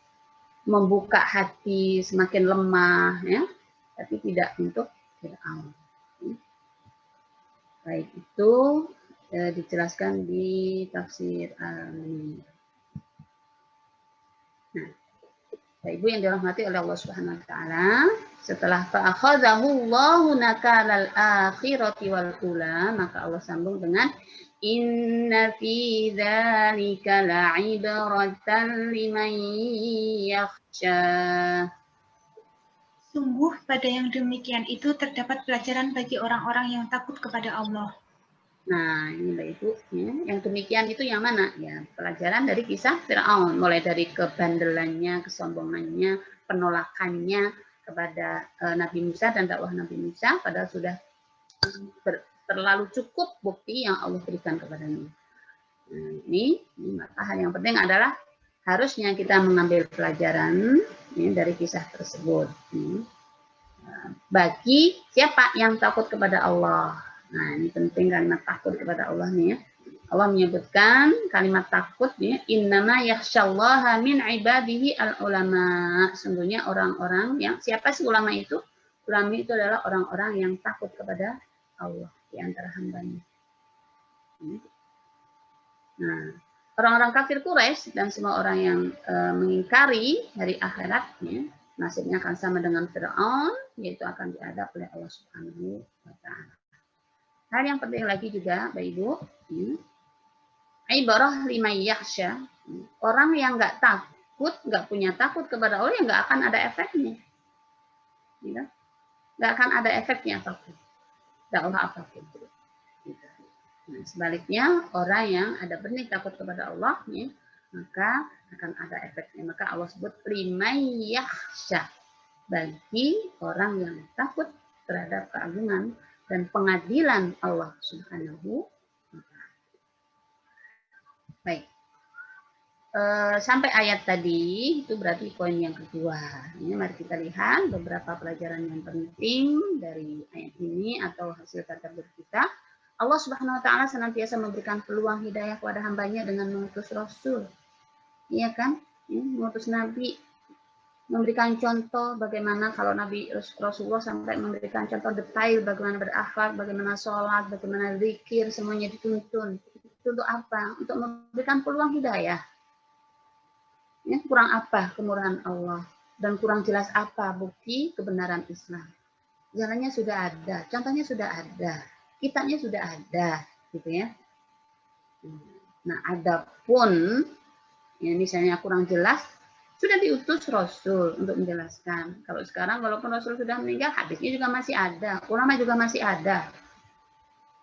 membuka hati, semakin lemah ya. Tapi tidak untuk Fir'aun. Baik, itu dijelaskan di tafsir Al-Munir. Nah, Bapak Ibu yang dirahmati oleh Allah Subhanahu wa taala, setelah fa'akhadhahu Allahu nakalal akhirati wal ula, maka Allah sambung dengan inna fi dzalika la'ibratan liman yakhsha. Sungguh pada yang demikian itu terdapat pelajaran bagi orang-orang yang takut kepada Allah. Nah, ini Mbak Ibu, ya. Yang demikian itu yang mana? Ya, pelajaran dari kisah Fir'aun, mulai dari kebandelannya, kesombongannya, penolakannya kepada Nabi Musa dan dakwah Nabi Musa, padahal sudah terlalu cukup bukti yang Allah berikan kepadanya. Nah, ini maka hal yang penting adalah harusnya kita mengambil pelajaran ya, dari kisah tersebut. Bagi siapa yang takut kepada Allah. Nah, ini penting kalimat takut kepada Allah nih ya. Allah menyebutkan kalimat takut ya, innama yakhsyallaha min ibadihi al-ulama. Sungguhnya orang-orang yang, siapa sih ulama itu? Ulama itu adalah orang-orang yang takut kepada Allah di antara hambanya. Nah, orang-orang kafir Quraisy dan semua orang yang mengingkari hari akhirat ya, nasibnya akan sama dengan Fir'aun, yaitu akan diadab oleh Allah Subhanahu wa taala. Hal yang penting lagi juga, Bapak Ibu, ibarah liman yakhsha, orang yang nggak takut, takut, nggak punya takut kepada Allah, ya nggak akan ada efeknya. Ya. Nggak akan ada efeknya apapun. Dakwah apapun. Nah, sebaliknya, orang yang ada benih takut kepada Allah, ya, maka akan ada efeknya. Maka Allah sebut liman yakhsha, bagi orang yang takut terhadap keagungan dan pengadilan Allah Subhanahu wa ta'ala. Baik. Sampai ayat tadi itu berarti poin yang kedua. Ini mari kita lihat beberapa pelajaran yang penting dari ayat ini atau hasil tadabbur kita. Allah Subhanahu wa ta'ala senantiasa memberikan peluang hidayah kepada hambanya dengan mengutus Rasul. Iya kan? Mengutus Nabi, memberikan contoh bagaimana kalau Nabi Rasulullah sampai memberikan contoh detail bagaimana berakhlak, bagaimana sholat, bagaimana zikir, semuanya dituntun. Itu untuk apa? Untuk memberikan peluang hidayah. Ya, kurang apa kemurahan Allah dan kurang jelas apa bukti kebenaran Islam. Jalannya sudah ada, contohnya sudah ada, kitabnya sudah ada, gitu ya. Nah, adapun ya misalnya kurang jelas, sudah diutus Rasul untuk menjelaskan. Kalau sekarang walaupun Rasul sudah meninggal, hadisnya juga masih ada, ulama juga masih ada.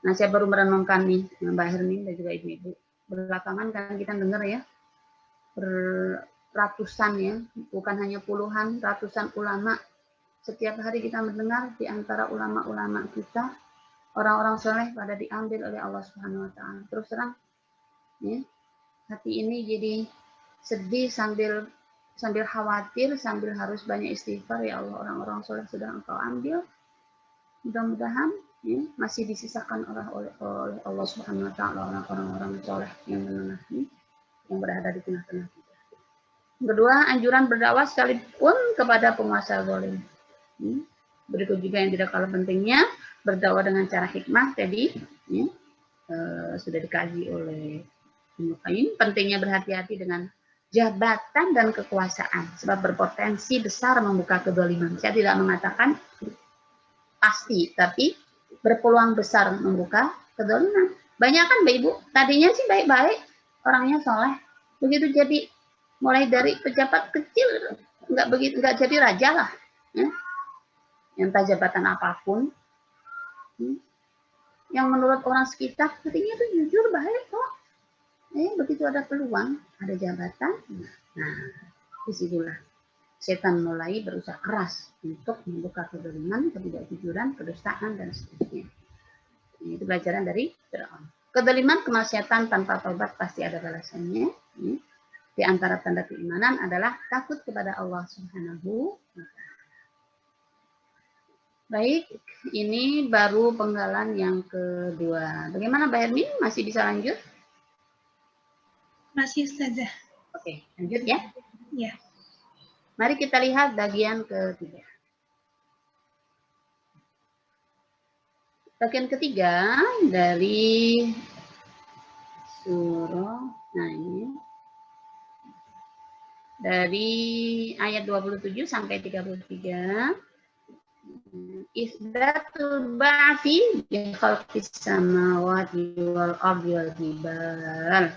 Nah, saya baru merenungkan nih, Mbak Hermin dan juga ibu-ibu. Belakangan kan kita dengar ya, ratusan ya, bukan hanya puluhan, ratusan ulama. Setiap hari kita mendengar di antara ulama-ulama kita, orang-orang soleh pada diambil oleh Allah Subhanahu wa ta'ala. Terus terang, ya, hati ini jadi sedih sambil khawatir, sambil harus banyak istighfar. Ya Allah, orang-orang soleh sudah Engkau ambil. Mudah-mudahan ya, masih disisakan oleh Allah Subhanahu wa ta'ala orang-orang soleh yang menengah ini, yang berada di tengah-tengah kita. Kedua, anjuran berdakwah sekalipun kepada penguasa zalim. Berikut juga yang tidak kalah pentingnya, berdakwah dengan cara hikmah tadi ya, sudah dikaji oleh Ibnu Qayyim. Pentingnya berhati-hati dengan jabatan dan kekuasaan sebab berpotensi besar membuka kezaliman. Saya tidak mengatakan pasti, tapi berpeluang besar membuka kezaliman. Banyak kan Mbak Ibu, tadinya sih baik-baik, orangnya soleh, begitu jadi mulai dari pejabat kecil nggak jadi raja lah, ya. Entah jabatan apapun, yang menurut orang sekitar tadinya itu jujur baik kok, begitu ada peluang, ada jabatan, nah disitulah setan mulai berusaha keras untuk membuka kezaliman, ketidakjujuran, kedustaan dan seterusnya. Itu pelajaran dari Fir'aun. Kezaliman, kemaksiatan tanpa taubat pasti ada balasannya. Di antara tanda keimanan adalah takut kepada Allah Subhanahu wa ta'ala. Baik, ini baru penggalan yang kedua. Bagaimana Mbak Hermin? Masih bisa lanjut? Masih saja. Oke, lanjut ya. Ya. Mari kita lihat bagian ketiga. Bagian ketiga dari surah, nah ini, dari ayat 27 sampai 33. Isbatul ba'fi bi khalqis samawati wal ardi wal jibal.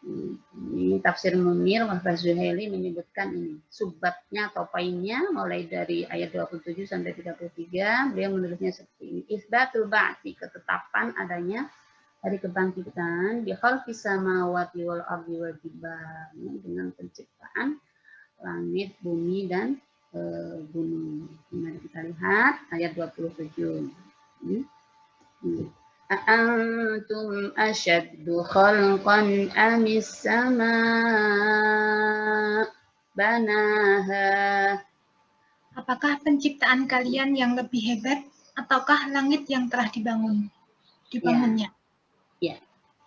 Ini tafsir Munir Wahbah Zuhaili menyebutkan ini subbabnya atau poinnya mulai dari ayat 27 sampai 33. Beliau menulisnya seperti ini. Isbatul ba'fi, ketetapan adanya hari kebangkitan bi khalqis samawati wal ardi wal jibal, dengan penciptaan langit, bumi dan gunung. Mari kita lihat ayat 27. A'antum asyaddu khalqan amis sama' banaha. Apakah penciptaan kalian yang lebih hebat ataukah langit yang telah dibangunnya? Ya.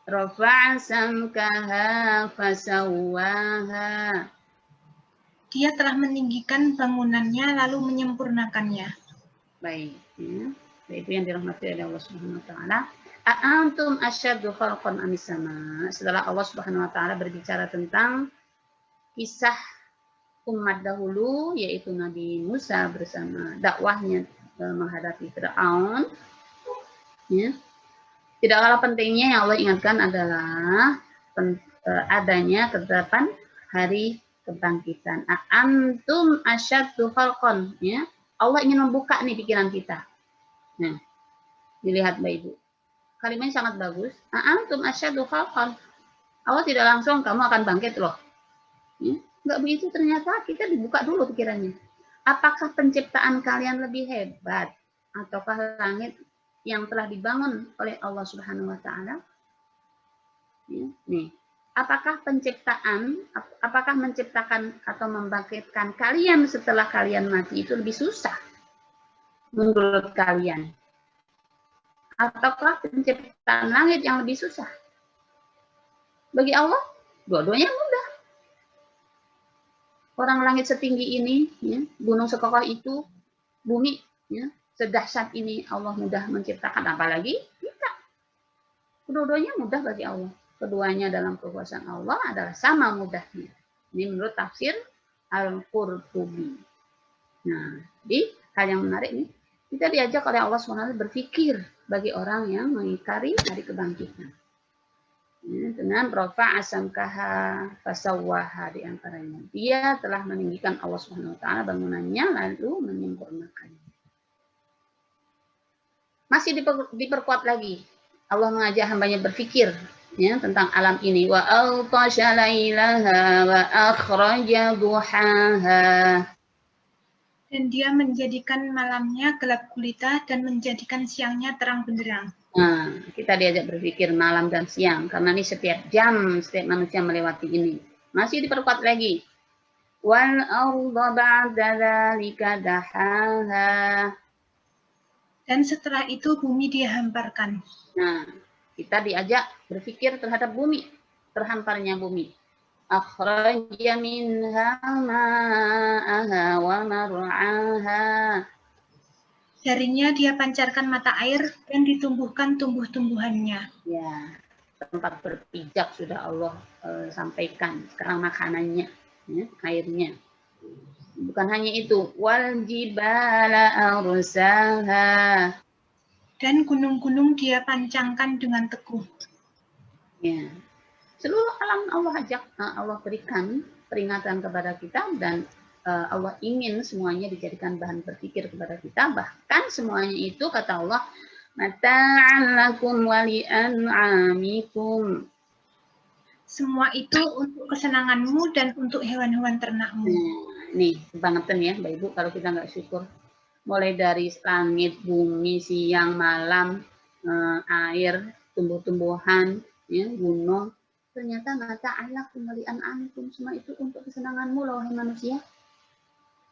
Rafa'a samkaha fasawwaha. Dia telah meninggikan bangunannya lalu menyempurnakannya. Baik, ya. Itu yang dirahmati oleh Allah Subhanahu wa taala. A'antum asyaddu khalqan amis sama. Setelah Allah Subhanahu wa taala berbicara tentang kisah umat dahulu, yaitu Nabi Musa bersama dakwahnya menghadapi Fir'aun, ya. Tidak kalah pentingnya yang Allah ingatkan adalah adanya ketetapan hari kebangkitan. Antum asyaddu khalqan, ya. Allah ingin membuka nih pikiran kita. Nah, dilihat Mbak Ibu. Kalimatnya sangat bagus. Antum asyaddu khalqan. Allah tidak langsung kamu akan bangkit loh. Ya, enggak begitu, ternyata kita dibuka dulu pikirannya. Apakah penciptaan kalian lebih hebat ataukah langit yang telah dibangun oleh Allah Subhanahu wa taala? Ya, nih. Apakah menciptakan atau membangkitkan kalian setelah kalian mati itu lebih susah menurut kalian? Ataukah penciptaan langit yang lebih susah? Bagi Allah, dua-duanya mudah. Orang langit setinggi ini, ya, gunung sekokoh itu, bumi ya, sedahsyat ini Allah mudah menciptakan, apalagi kita. Kedua-duanya mudah bagi Allah. Keduanya dalam kekuasaan Allah adalah sama mudahnya. Ini menurut tafsir Al-Qurtubi. Nah, jadi hal yang menarik nih, kita diajak oleh Allah SWT berpikir bagi orang yang mengingkari hari kebangkitan. Ya, dengan rofa asamkaha fasawaha di antaranya. Dia telah meninggikan Allah SWT bangunannya lalu menyempurnakannya. Masih diperkuat lagi. Allah mengajak hambanya berpikir ya, tentang alam ini. Wa altasha lailaha wa akhraja duhaha. Dan dia menjadikan malamnya gelap gulita dan menjadikan siangnya terang benderang. Nah, kita diajak berpikir malam dan siang karena ini setiap jam setiap manusia melewati ini. Masih diperkuat lagi. Wal arda ba'da dzalika dahaha. Dan setelah itu bumi dihamparkan. Nah, kita diajak berpikir terhadap bumi, terhamparnya bumi. Akhraja minha ma'aha wa mar'aha. Darinya dia pancarkan mata air dan ditumbuhkan tumbuh-tumbuhannya. Ya, tempat berpijak sudah Allah sampaikan. Sekarang makanannya, ya, airnya. Bukan hanya itu, wal jibala arsaha. Dan gunung-gunung dia pancangkan dengan teguh. Ya. Seluruh alam Allah ajak, Allah berikan peringatan kepada kita dan Allah ingin semuanya dijadikan bahan berpikir kepada kita. Bahkan semuanya itu kata Allah, mata'an lakum wa li'an'amikum. Semua itu untuk kesenanganmu dan untuk hewan-hewan ternakmu. Nih, kebangetan ya Mbak Ibu kalau kita nggak syukur. Mulai dari langit, bumi, siang, malam, air, tumbuh-tumbuhan, ya, gunung. Ternyata mata Allah kembalian antum semua itu untuk kesenanganmu loh manusia.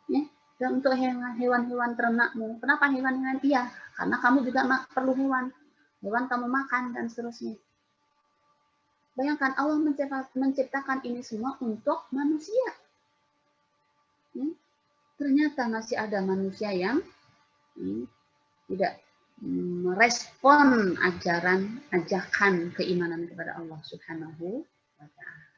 Ya, dan untuk hewan-hewan ternakmu. Kenapa hewan-hewan? Iya, karena kamu juga perlu hewan. Hewan kamu makan dan seterusnya. Bayangkan Allah menciptakan ini semua untuk manusia. Ya, ternyata masih ada manusia yang tidak merespon ajakan keimanan kepada Allah Subhanahu wa Ta'ala.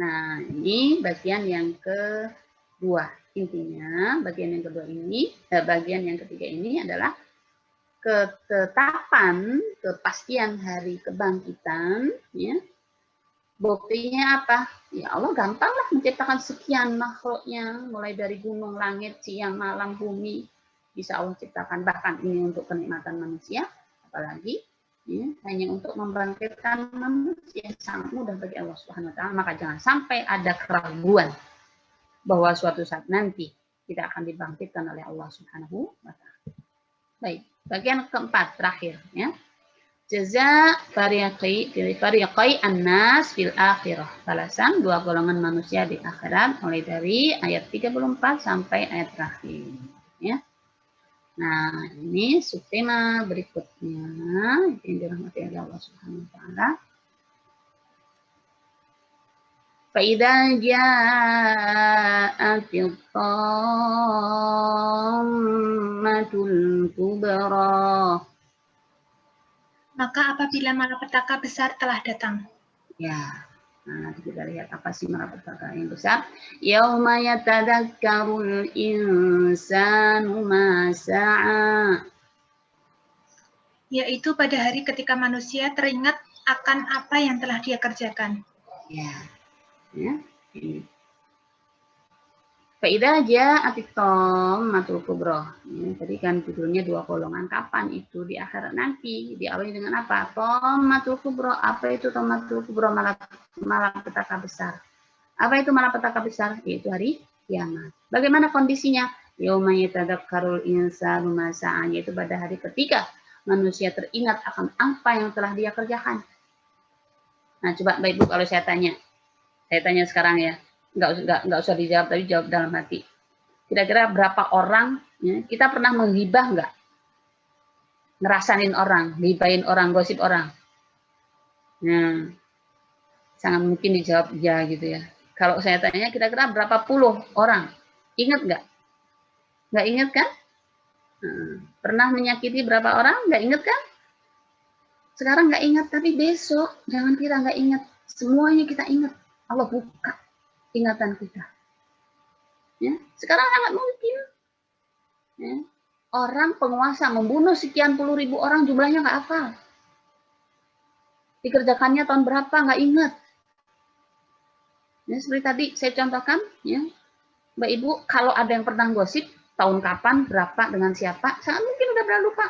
Nah, ini bagian yang kedua. Intinya, bagian yang kedua ini, bagian yang ketiga ini adalah ketetapan, kepastian hari kebangkitan. Ya. Buktinya apa? Ya Allah gampanglah menciptakan sekian makhluknya, mulai dari gunung, langit, siang, malam, bumi. Bisa Allah ciptakan, bahkan ini untuk kenikmatan manusia, apalagi ya, hanya untuk membangkitkan manusia, sangat mudah bagi Allah Subhanahu wa Ta'ala. Maka jangan sampai ada keraguan bahwa suatu saat nanti kita akan dibangkitkan oleh Allah Subhanahu wa Ta'ala. Baik, bagian keempat terakhir ya. Jaza fariqai an-nas fil akhirah. Balasan dua golongan manusia di akhirat mulai dari ayat 34 sampai ayat terakhir ya. Nah, ini subtema berikutnya yang dirahmati oleh Allah Subhanahu wa Ta'ala. Fa idza ja'atil tammatul kubra. Maka apabila malapetaka besar telah datang. Ya. Nah, kita lihat apa sih malapetaka yang besar. Yauma yatadzakkarul insanu ma sa'a. Yaitu pada hari ketika manusia teringat akan apa yang telah dia kerjakan. Ya. Ya. Faidah ja'atit tammatul kubra. Ya, tadi kan judulnya dua golongan. Kapan itu? Di akhirat nanti. Diawali dengan apa? Tammatul kubra. Apa itu tammatul kubra? Malapetaka besar. Apa itu malapetaka besar? Yaitu hari kiamat. Bagaimana kondisinya? Yauma yatadzakkarul insanu ma sa'a, yaitu pada hari ketika manusia teringat akan apa yang telah dia kerjakan. Nah, coba Bapak Ibu kalau saya tanya sekarang ya. Nggak usah dijawab, tapi jawab dalam hati. Kira-kira berapa orang ya, kita pernah menghibah nggak? Ngerasain orang, gibahin orang, gosip orang. Nah, sangat mungkin dijawab ya gitu ya. Kalau saya tanya kira-kira berapa puluh orang? Ingat nggak? Nggak ingat kan? Pernah menyakiti berapa orang? Nggak ingat kan? Sekarang nggak ingat, tapi besok jangan kira nggak ingat. Semuanya kita ingat. Allah buka ingatan kita. Ya, sekarang sangat mungkin ya, orang penguasa membunuh sekian puluh ribu orang, jumlahnya nggak hafal. Dikerjakannya tahun berapa nggak ingat. Ya, seperti tadi saya contohkan, ya, Mbak Ibu, kalau ada yang pernah gosip tahun kapan, berapa, dengan siapa, sangat mungkin udah pernah lupa.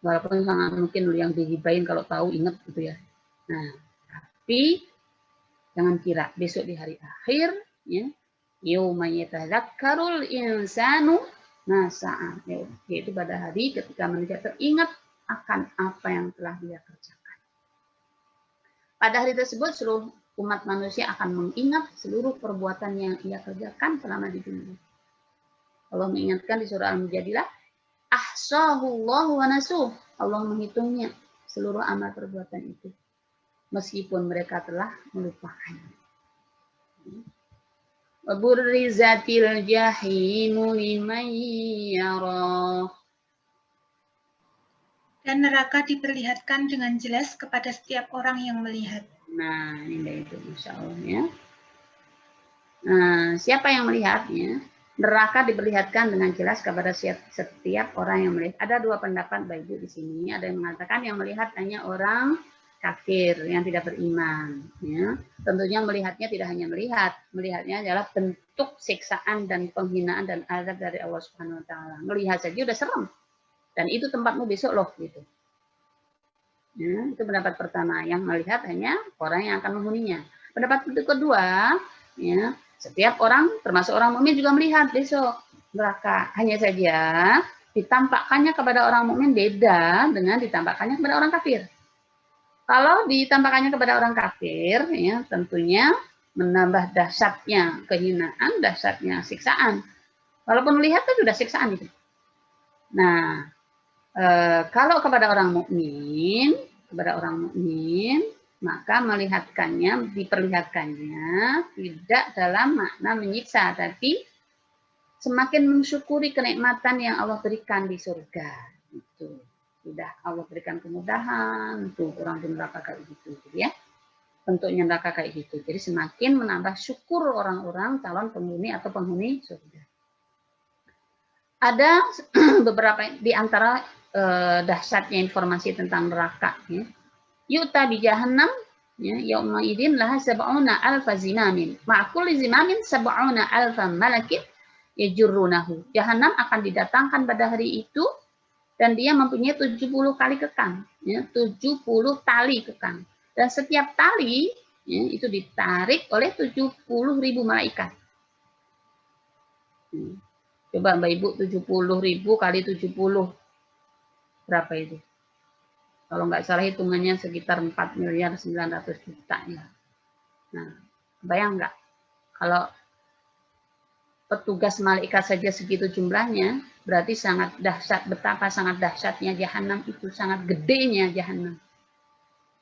Walaupun sangat mungkin yang digibain kalau tahu ingat gitu ya. Nah, tapi jangan kira besok di hari akhir, ya, yauma yatadzakkarul insanu ma sa'a, yaitu pada hari ketika manusia teringat akan apa yang telah dia kerjakan. Pada hari tersebut seluruh umat manusia akan mengingat seluruh perbuatan yang ia kerjakan selama di dunia. Allah mengingatkan di surah Al-Mujadilah, ahsahullahu wa nasuh. Allah menghitungnya seluruh amal perbuatan itu, meskipun mereka telah melupakannya. Waburrizatil jahimu liman yara. Dan neraka diperlihatkan dengan jelas kepada setiap orang yang melihat. Nah, ini itu Masya Allah ya. Nah, siapa yang melihatnya? Neraka diperlihatkan dengan jelas kepada setiap orang yang melihat. Ada dua pendapat Bapak Ibu di sini. Ada yang mengatakan yang melihat hanya orang kafir yang tidak beriman. Ya. Tentunya melihatnya tidak hanya melihat. Melihatnya adalah bentuk siksaan dan penghinaan dan azab dari Allah Subhanahu Wa Taala. Melihat saja udah serem. Dan itu tempatmu besok loh gitu. Ya, itu pendapat pertama, yang melihat hanya orang yang akan menghuninya. Pendapat kedua, ya, setiap orang termasuk orang mukmin juga melihat besok neraka. Hanya saja ditampakkannya kepada orang mukmin beda dengan ditampakkannya kepada orang kafir. Kalau ditampakkannya kepada orang kafir, ya, tentunya menambah dahsyatnya kehinaan, dahsyatnya siksaan. Walaupun melihat itu sudah siksaan itu. Nah, kalau kepada orang mukmin, maka diperlihatkannya tidak dalam makna menyiksa, tapi semakin mensyukuri kenikmatan yang Allah berikan di surga. Itu sudah Allah berikan kemudahan, tuh orang di neraka kayak gitu, ya. Bentuknya neraka kayak gitu. Jadi semakin menambah syukur orang-orang calon penghuni atau penghuni surga. Ada beberapa di antara dahsyatnya informasi tentang neraka, ya. Yu'ta bi jahannam, ya, yauma idzin laha sab'una alfa zimamin. Ma'kulli zimamin sab'una alfa malakin yajurrunahu. Jahannam akan didatangkan pada hari itu dan dia mempunyai 70 kali kekang, ya, 70 tali kekang. Dan setiap tali, ya, itu ditarik oleh 70.000 malaikat. Coba Mbak Ibu, 70.000 kali 70 berapa itu? Kalau nggak salah hitungannya sekitar 4.900.000.000 ya. Nah, bayang nggak kalau petugas malaikat saja segitu jumlahnya, berarti sangat dahsyat, betapa sangat dahsyatnya jahanam itu, sangat gedenya jahanam.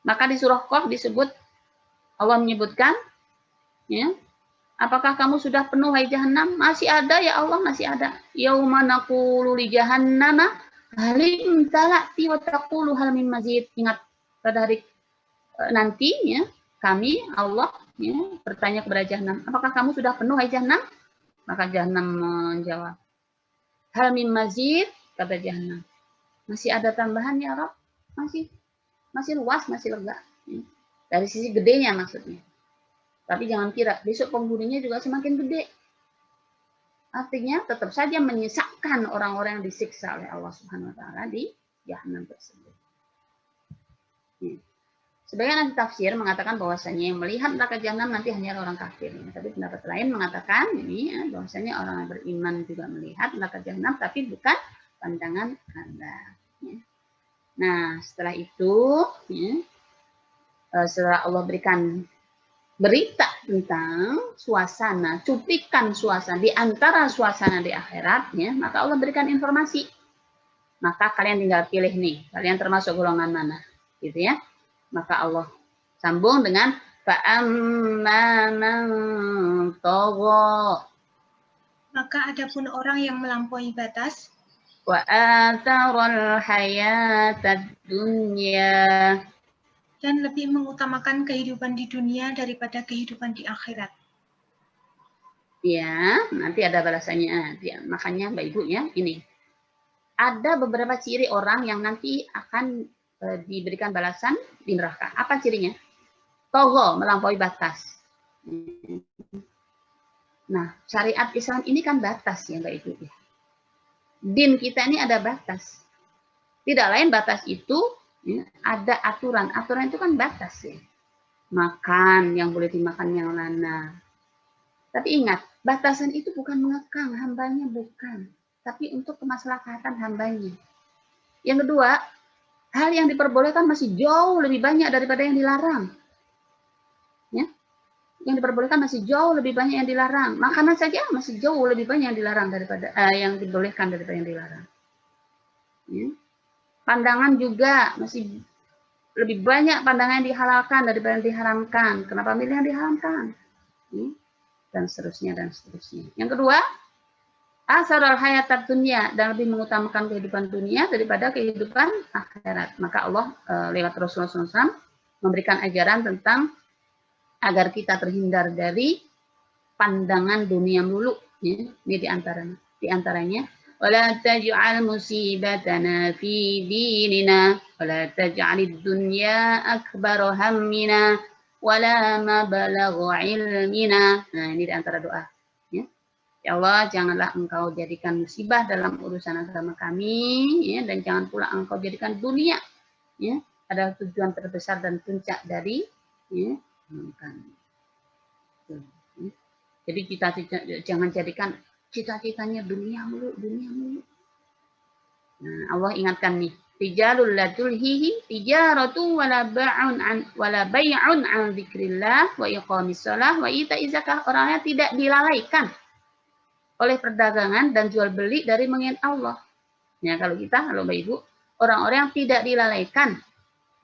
Maka di surah Qaf disebut, Allah menyebutkan, ya, apakah kamu sudah penuh hai jahanam? Masih ada ya Allah, masih ada. Yauma naqulu li jahannama halim talati wa taqulu hal min mazid. Ingat pada hari nanti, ya, kami Allah, ya, bertanya kepada jahanam, apakah kamu sudah penuh hai jahanam? Maka jahanam menjawab, hal min mazid, kata jahanam, masih ada tambahan ya Rabb, masih luas, masih lega, ya. Dari sisi gedenya maksudnya. Tapi jangan kira besok penghuninya juga semakin gede. Artinya tetap saja menyiksakan orang-orang yang disiksa oleh Allah Subhanahu wa taala di Jahannam tersebut. Sebagian ahli tafsir mengatakan bahwasanya yang melihat neraka Jahannam nanti hanya orang kafir. Tapi pendapat lain mengatakan ini bahwasanya orang yang beriman juga melihat neraka Jahannam, tapi bukan pandangan Allah. Nah, setelah itu, setelah Allah berikan berita tentang suasana, cuplikan suasana di antara suasana di akhirat, maka Allah berikan informasi. Maka kalian tinggal pilih nih, kalian termasuk golongan mana, gitu ya. Maka Allah sambung dengan fa'amman tagha. Maka adapun orang yang melampaui batas Wa atharal hayatad dunya. Dan lebih mengutamakan kehidupan di dunia daripada kehidupan di akhirat. Ya, nanti ada balasannya. Ya, makanya Mbak Ibu ya, ini. Ada beberapa ciri orang yang nanti akan diberikan balasan di neraka. Apa cirinya? Togho, melampaui batas. Nah, syariat Islam ini kan batas ya Mbak Ibu. Din kita ini ada batas. Tidak lain batas itu ada aturan. Aturan itu kan batas ya. Makan yang boleh dimakan yang mana. Tapi ingat, batasan itu bukan mengekang, hambanya bukan. Tapi untuk kemaslahatan hambanya. Yang kedua, hal yang diperbolehkan masih jauh lebih banyak daripada yang dilarang. Ya, yang diperbolehkan masih jauh lebih banyak yang dilarang. Makanan saja masih jauh lebih banyak yang dilarang daripada yang dibolehkan daripada yang dilarang. Ya. Pandangan juga masih lebih banyak pandangan yang dihalalkan daripada yang diharamkan. Kenapa milih yang diharamkan? Ya. Dan seterusnya dan seterusnya. Yang kedua, asarul hayatad dunya, dan lebih mengutamakan kehidupan dunia daripada kehidupan akhirat. Maka Allah lewat Rasulullah SAW memberikan ajaran tentang agar kita terhindar dari pandangan dunia melulu. Ya. Ini diantaranya wala taj'al musibatana fi dinina wala taj'alid dunya akbar hammina wala mabalagha ilmina. Nah, ini diantara doa. Ya Allah, janganlah engkau jadikan musibah dalam urusan agama kami, ya, dan jangan pula engkau jadikan dunia ya, adalah tujuan terbesar dan puncak dari ya, kami. Jadi kita jangan jadikan cita-citanya dunia mulu. Nah, Allah ingatkan nih, tijarul la tulhihi tijaratu wala bai'un an dzikrillah wa iqamis shalah wa ita'iz zakah. Orangnya tidak dilalaikan oleh perdagangan dan jual beli dari mengingat Allah. Ya, kalau Mbak Ibu, orang-orang yang tidak dilalaikan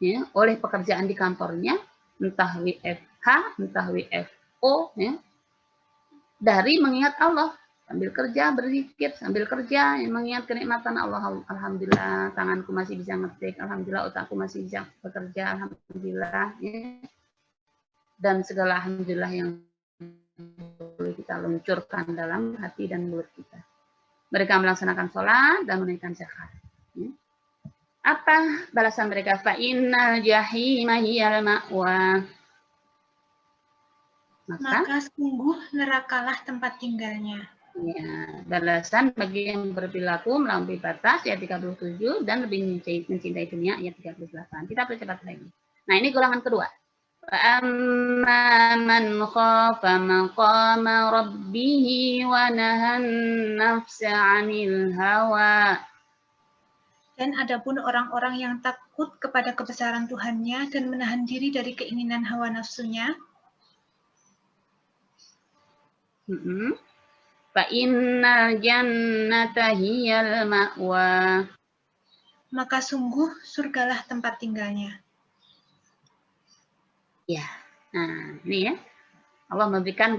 ya, oleh pekerjaan di kantornya, entah WFH, entah WFO, ya, dari mengingat Allah. Sambil kerja, berzikir, sambil kerja, ya, mengingat kenikmatan Allah. Alhamdulillah, tanganku masih bisa ngetik, alhamdulillah, otakku masih bisa bekerja, alhamdulillah. Ya. Dan segala alhamdulillah yang boleh kita luncurkan dalam hati dan mulut kita. Mereka melaksanakan sholat dan menunaikan zakat. Apa balasan mereka? Fa innal jahima hiyal ma'wa. Maka sungguh nerakalah tempat tinggalnya. Ya, balasan bagi yang berperilaku melampaui batas ayat 37 dan lebih mencintai dunia ayat 38. Kita percepat lagi. Nah, ini golongan kedua. فَأَمَّا مَنْ خَافَ مَقَامَ رَبِّهِ وَنَهَى النَّفْسَ عَنِ الْهَوَى. Dan adapun orang-orang yang takut kepada kebesaran Tuhannya dan menahan diri dari keinginan hawa nafsunya, Fa'innal jannata hiyal ma'wa. Maka sungguh surgalah tempat tinggalnya. Ya, nah ini ya. Allah memberikan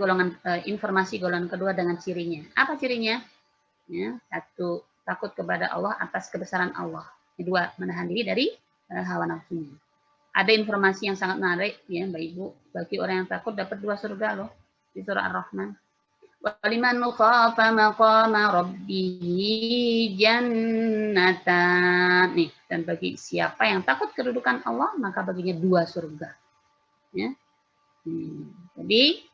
informasi golongan kedua dengan cirinya. Apa cirinya? Ya, satu, takut kepada Allah atas kebesaran Allah. Kedua, menahan diri dari hawa nafsunya. Ada informasi yang sangat menarik ya Mbak Ibu. Bagi orang yang takut dapat 2 surga loh. Di surah Ar-Rahman. Waliman khafa maqama rabbih jannatan. Nih, dan bagi siapa yang takut kedudukan Allah, maka baginya 2 surga. Ya. Jadi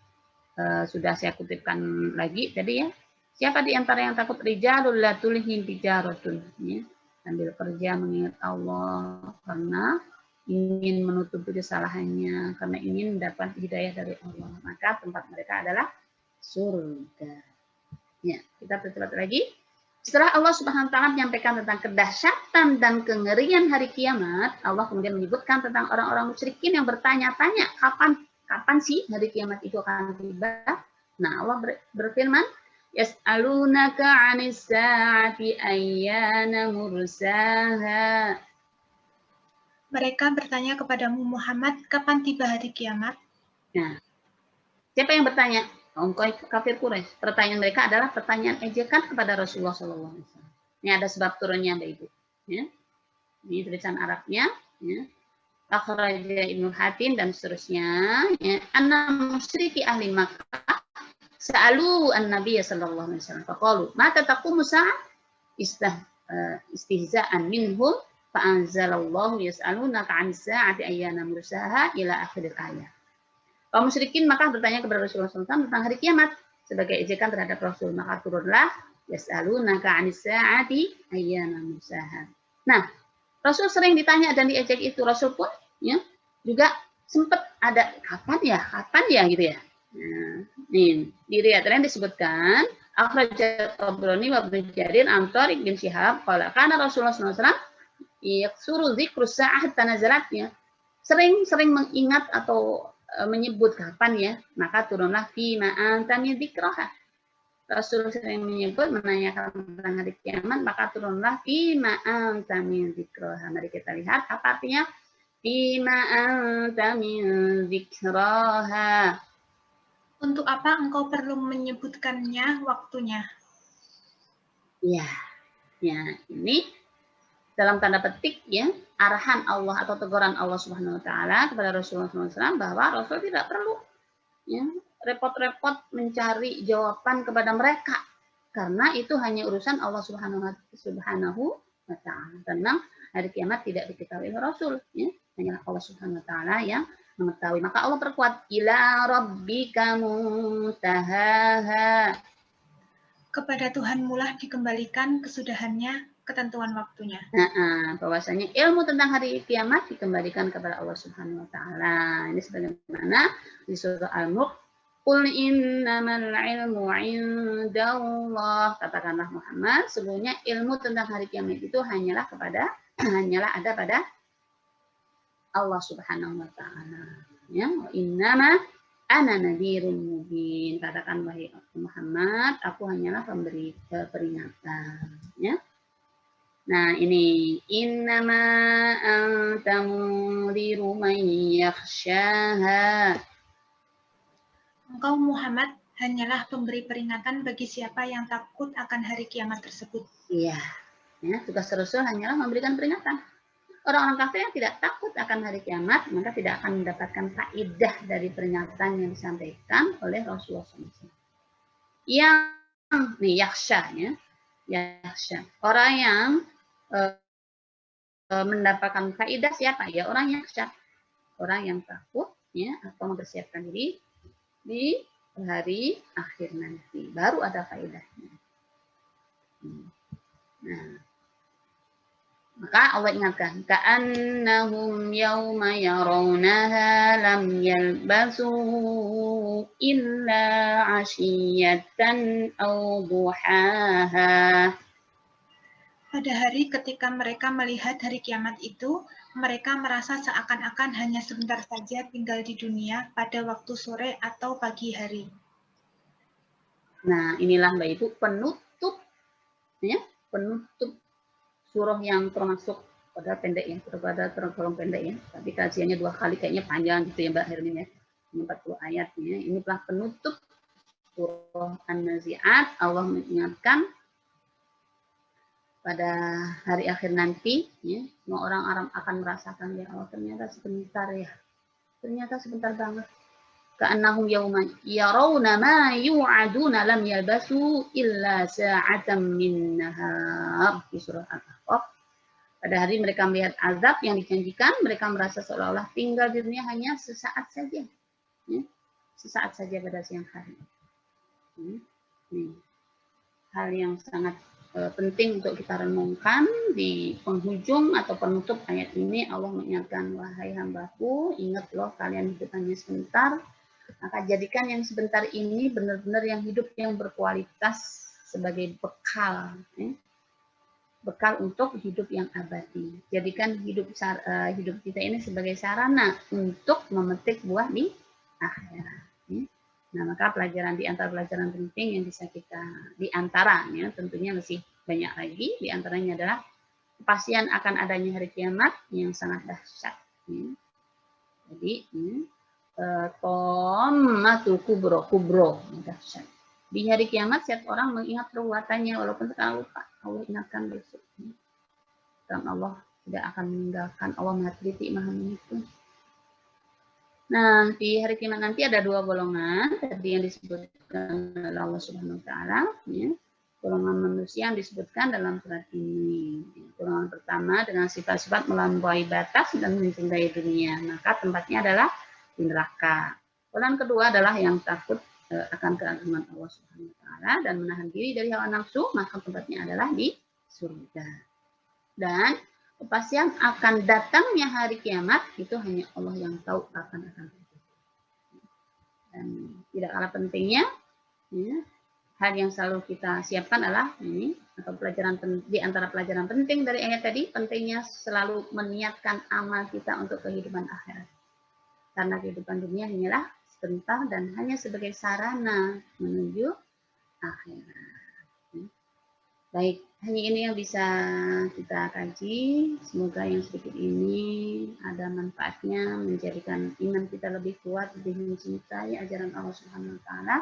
sudah saya kutipkan lagi tadi ya. Siapa di antara yang takut? Rijalul la tulhihim tijaratun, ya. Sambil kerja mengingat Allah karena ingin menutupi kesalahannya, karena ingin mendapat hidayah dari Allah. Maka tempat mereka adalah surga. Ya, kita percepat lagi. Setelah Allah Subhanahu wa taala menyampaikan tentang kedahsyatan dan kengerian hari kiamat, Allah kemudian menyebutkan tentang orang-orang musyrikin yang bertanya-tanya, kapan sih hari kiamat itu akan tiba? Nah, Allah berfirman, yas'alunaka 'anis sa'ati ayyana mursaha. Mereka bertanya kepadamu Muhammad, kapan tiba hari kiamat? Nah, siapa yang bertanya? Kaum kafir Quraisy. Pertanyaan mereka adalah pertanyaan ejekan kepada Rasulullah SAW. Ini ada sebab turunnya, Mbak Ibu. Ya. Ini tulisan Arabnya. Ya. Akhraja Ibnu Hatim dan seterusnya. Ya. Anna musyriki ahli Makkah sa'alu an-nabiy sallallahu alaihi wasallam. Faqalu, mata taqumu sa'ah? Istihza'an minhum fa'anzalallahu yas'alunaka 'anis sa'ati ayyana mursaha ila akhiril ayat. Kaum musyrikin maka bertanya kepada Rasulullah SAW tentang hari kiamat sebagai ejekan terhadap Rasul. Maka turunlah yas'alunaka 'anis sa'ati ayyana mursaha. Nah, Rasul sering ditanya dan diejek itu. Rasul pun ya juga sempat ada kapan ya gitu ya. Nah, nih di riwayat lain disebutkan akhrajat Tabrani wa Ibnu Jarir an Thariq bin Syihab qala kana Rasulullah SAW yaksuru dzikru sa'ah tanazalatnya. Sering mengingat atau menyebut kapan ya, maka turunlah fi ma'anta min dzikraha. Rasul sering menyebut menanyakan tentang hari kiamat, maka turunlah fi ma'anta min dzikraha. Mari kita lihat apa artinya fi ma'anta min dzikraha. Untuk apa engkau perlu menyebutkannya waktunya? Ya, ini dalam tanda petik ya arahan Allah atau teguran Allah Subhanahu wa taala kepada Rasulullah SAW bahwa Rasul tidak perlu ya repot-repot mencari jawaban kepada mereka karena itu hanya urusan Allah Subhanahu wa taala. Tentang hari kiamat tidak diketahui oleh Rasul ya, hanya Allah Subhanahu wa taala yang mengetahui. Maka Allah perkuat ila rabbika muntahaha. Kepada Tuhanmu lah dikembalikan kesudahannya, ketentuan waktunya. Bahwasanya ilmu tentang hari kiamat dikembalikan kepada Allah Subhanahu wa taala. Ini sebagaimana di surah Al-Mulk, qul innamal ilmu 'indallah. Katakanlah Muhammad, sesungguhnya ilmu tentang hari kiamat itu hanyalah ada pada Allah Subhanahu wa taala. Ya, innama ana nadhirun mubin. Katakan wahai Muhammad, aku hanyalah pemberi peringatan, ya. Nah, ini innama anta mundziru man yakhshaha. Engkau Muhammad hanyalah pemberi peringatan bagi siapa yang takut akan hari kiamat tersebut. Iya, ya, tugas Rasul hanyalah memberikan peringatan. Orang-orang kafir yang tidak takut akan hari kiamat, maka tidak akan mendapatkan faedah dari peringatan yang disampaikan oleh Rasulullah SAW. Yang yakhsha, ya, yakhsha. Orang yang mendapatkan faedah siapa? Ya orang yang yakhsha. Orang yang takut, ya, atau mempersiapkan diri di hari akhir nanti. Baru ada faedahnya. Nah, maka Allah ingatkan, ka'annahum yawma yarawnaha lam yalbasu illa 'ashiyatan aw duhaha. Pada hari ketika mereka melihat hari kiamat itu, mereka merasa seakan-akan hanya sebentar saja tinggal di dunia pada waktu sore atau pagi hari. Nah, inilah Mbak Ibu penutup, ya, penutup surah yang termasuk pada pendek ya, pada tergolong pendek ya. Tapi kajiannya 2 kali kayaknya panjang gitu ya Mbak Hermin ya. Ini 40 ayatnya. Ini telah penutup surah An-Nazi'at. Allah mengingatkan pada hari akhir nanti, ya, semua orang akan merasakan ya Allah ternyata sebentar ya, ternyata sebentar banget. Ka'annahum yawma yarawna ma yu'aduna lam yalbasu illa sa'atan min nahar. Di surah Al-Ahqaf. Pada hari mereka melihat azab yang dijanjikan, mereka merasa seolah-olah tinggal di dunia hanya sesaat saja, ya, sesaat saja pada siang hari. Nih. hal yang sangat penting untuk kita renungkan di penghujung atau penutup ayat ini. Allah mengingatkan, wahai hambaku, ingat loh kalian hidup hanya sebentar, maka jadikan yang sebentar ini benar-benar yang hidup yang berkualitas sebagai bekal, bekal untuk hidup yang abadi. Jadikan hidup kita ini sebagai sarana untuk memetik buah di akhirat. Nah, maka pelajaran di antara pelajaran penting yang bisa kita diantaranya, tentunya masih banyak lagi, diantaranya adalah kepastian akan adanya hari kiamat yang sangat dahsyat. Jadi, tomatul kubro dahsyat. Di hari kiamat setiap orang mengingat perbuatannya walaupun sekarang lupa. Allah ingatkan besok. Dan Allah tidak akan meninggalkan. Allah maha teliti, maha menghitung. Nah, di hari kiamat nanti ada dua golongan tadi yang disebutkan oleh Allah Subhanahu wa taala, ya. Golongan manusia yang disebutkan dalam surat ini. Golongan pertama dengan sifat-sifat melampaui batas dan mencintai dunia, maka tempatnya adalah di neraka. Golongan kedua adalah yang takut akan keagungan Allah Subhanahu wa taala dan menahan diri dari hawa nafsu, maka tempatnya adalah di surga. Dan kepastian akan datangnya hari kiamat itu hanya Allah yang tahu kapan akan terjadi. Dan tidak kalah pentingnya, ya, hal yang selalu kita siapkan adalah ini, atau pelajaran di antara pelajaran penting dari ayat tadi, pentingnya selalu meniatkan amal kita untuk kehidupan akhirat. Karena kehidupan dunia hanyalah sebentar dan hanya sebagai sarana menuju akhirat. Baik, hanya ini yang bisa kita kaji. Semoga yang sedikit ini ada manfaatnya, menjadikan iman kita lebih kuat, lebih mencintai ajaran Allah Subhanahu wa taala.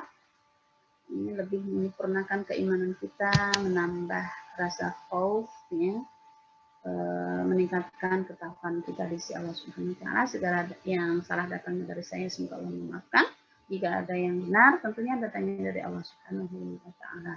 Ini lebih menyempurnakan keimanan kita, menambah rasa khauf, ya, meningkatkan ketakwaan kita di sisi Allah Subhanahu wa taala. Segala yang salah datangnya dari saya, semoga Allah memaafkan. Jika ada yang benar, tentunya datangnya dari Allah Subhanahu wa taala.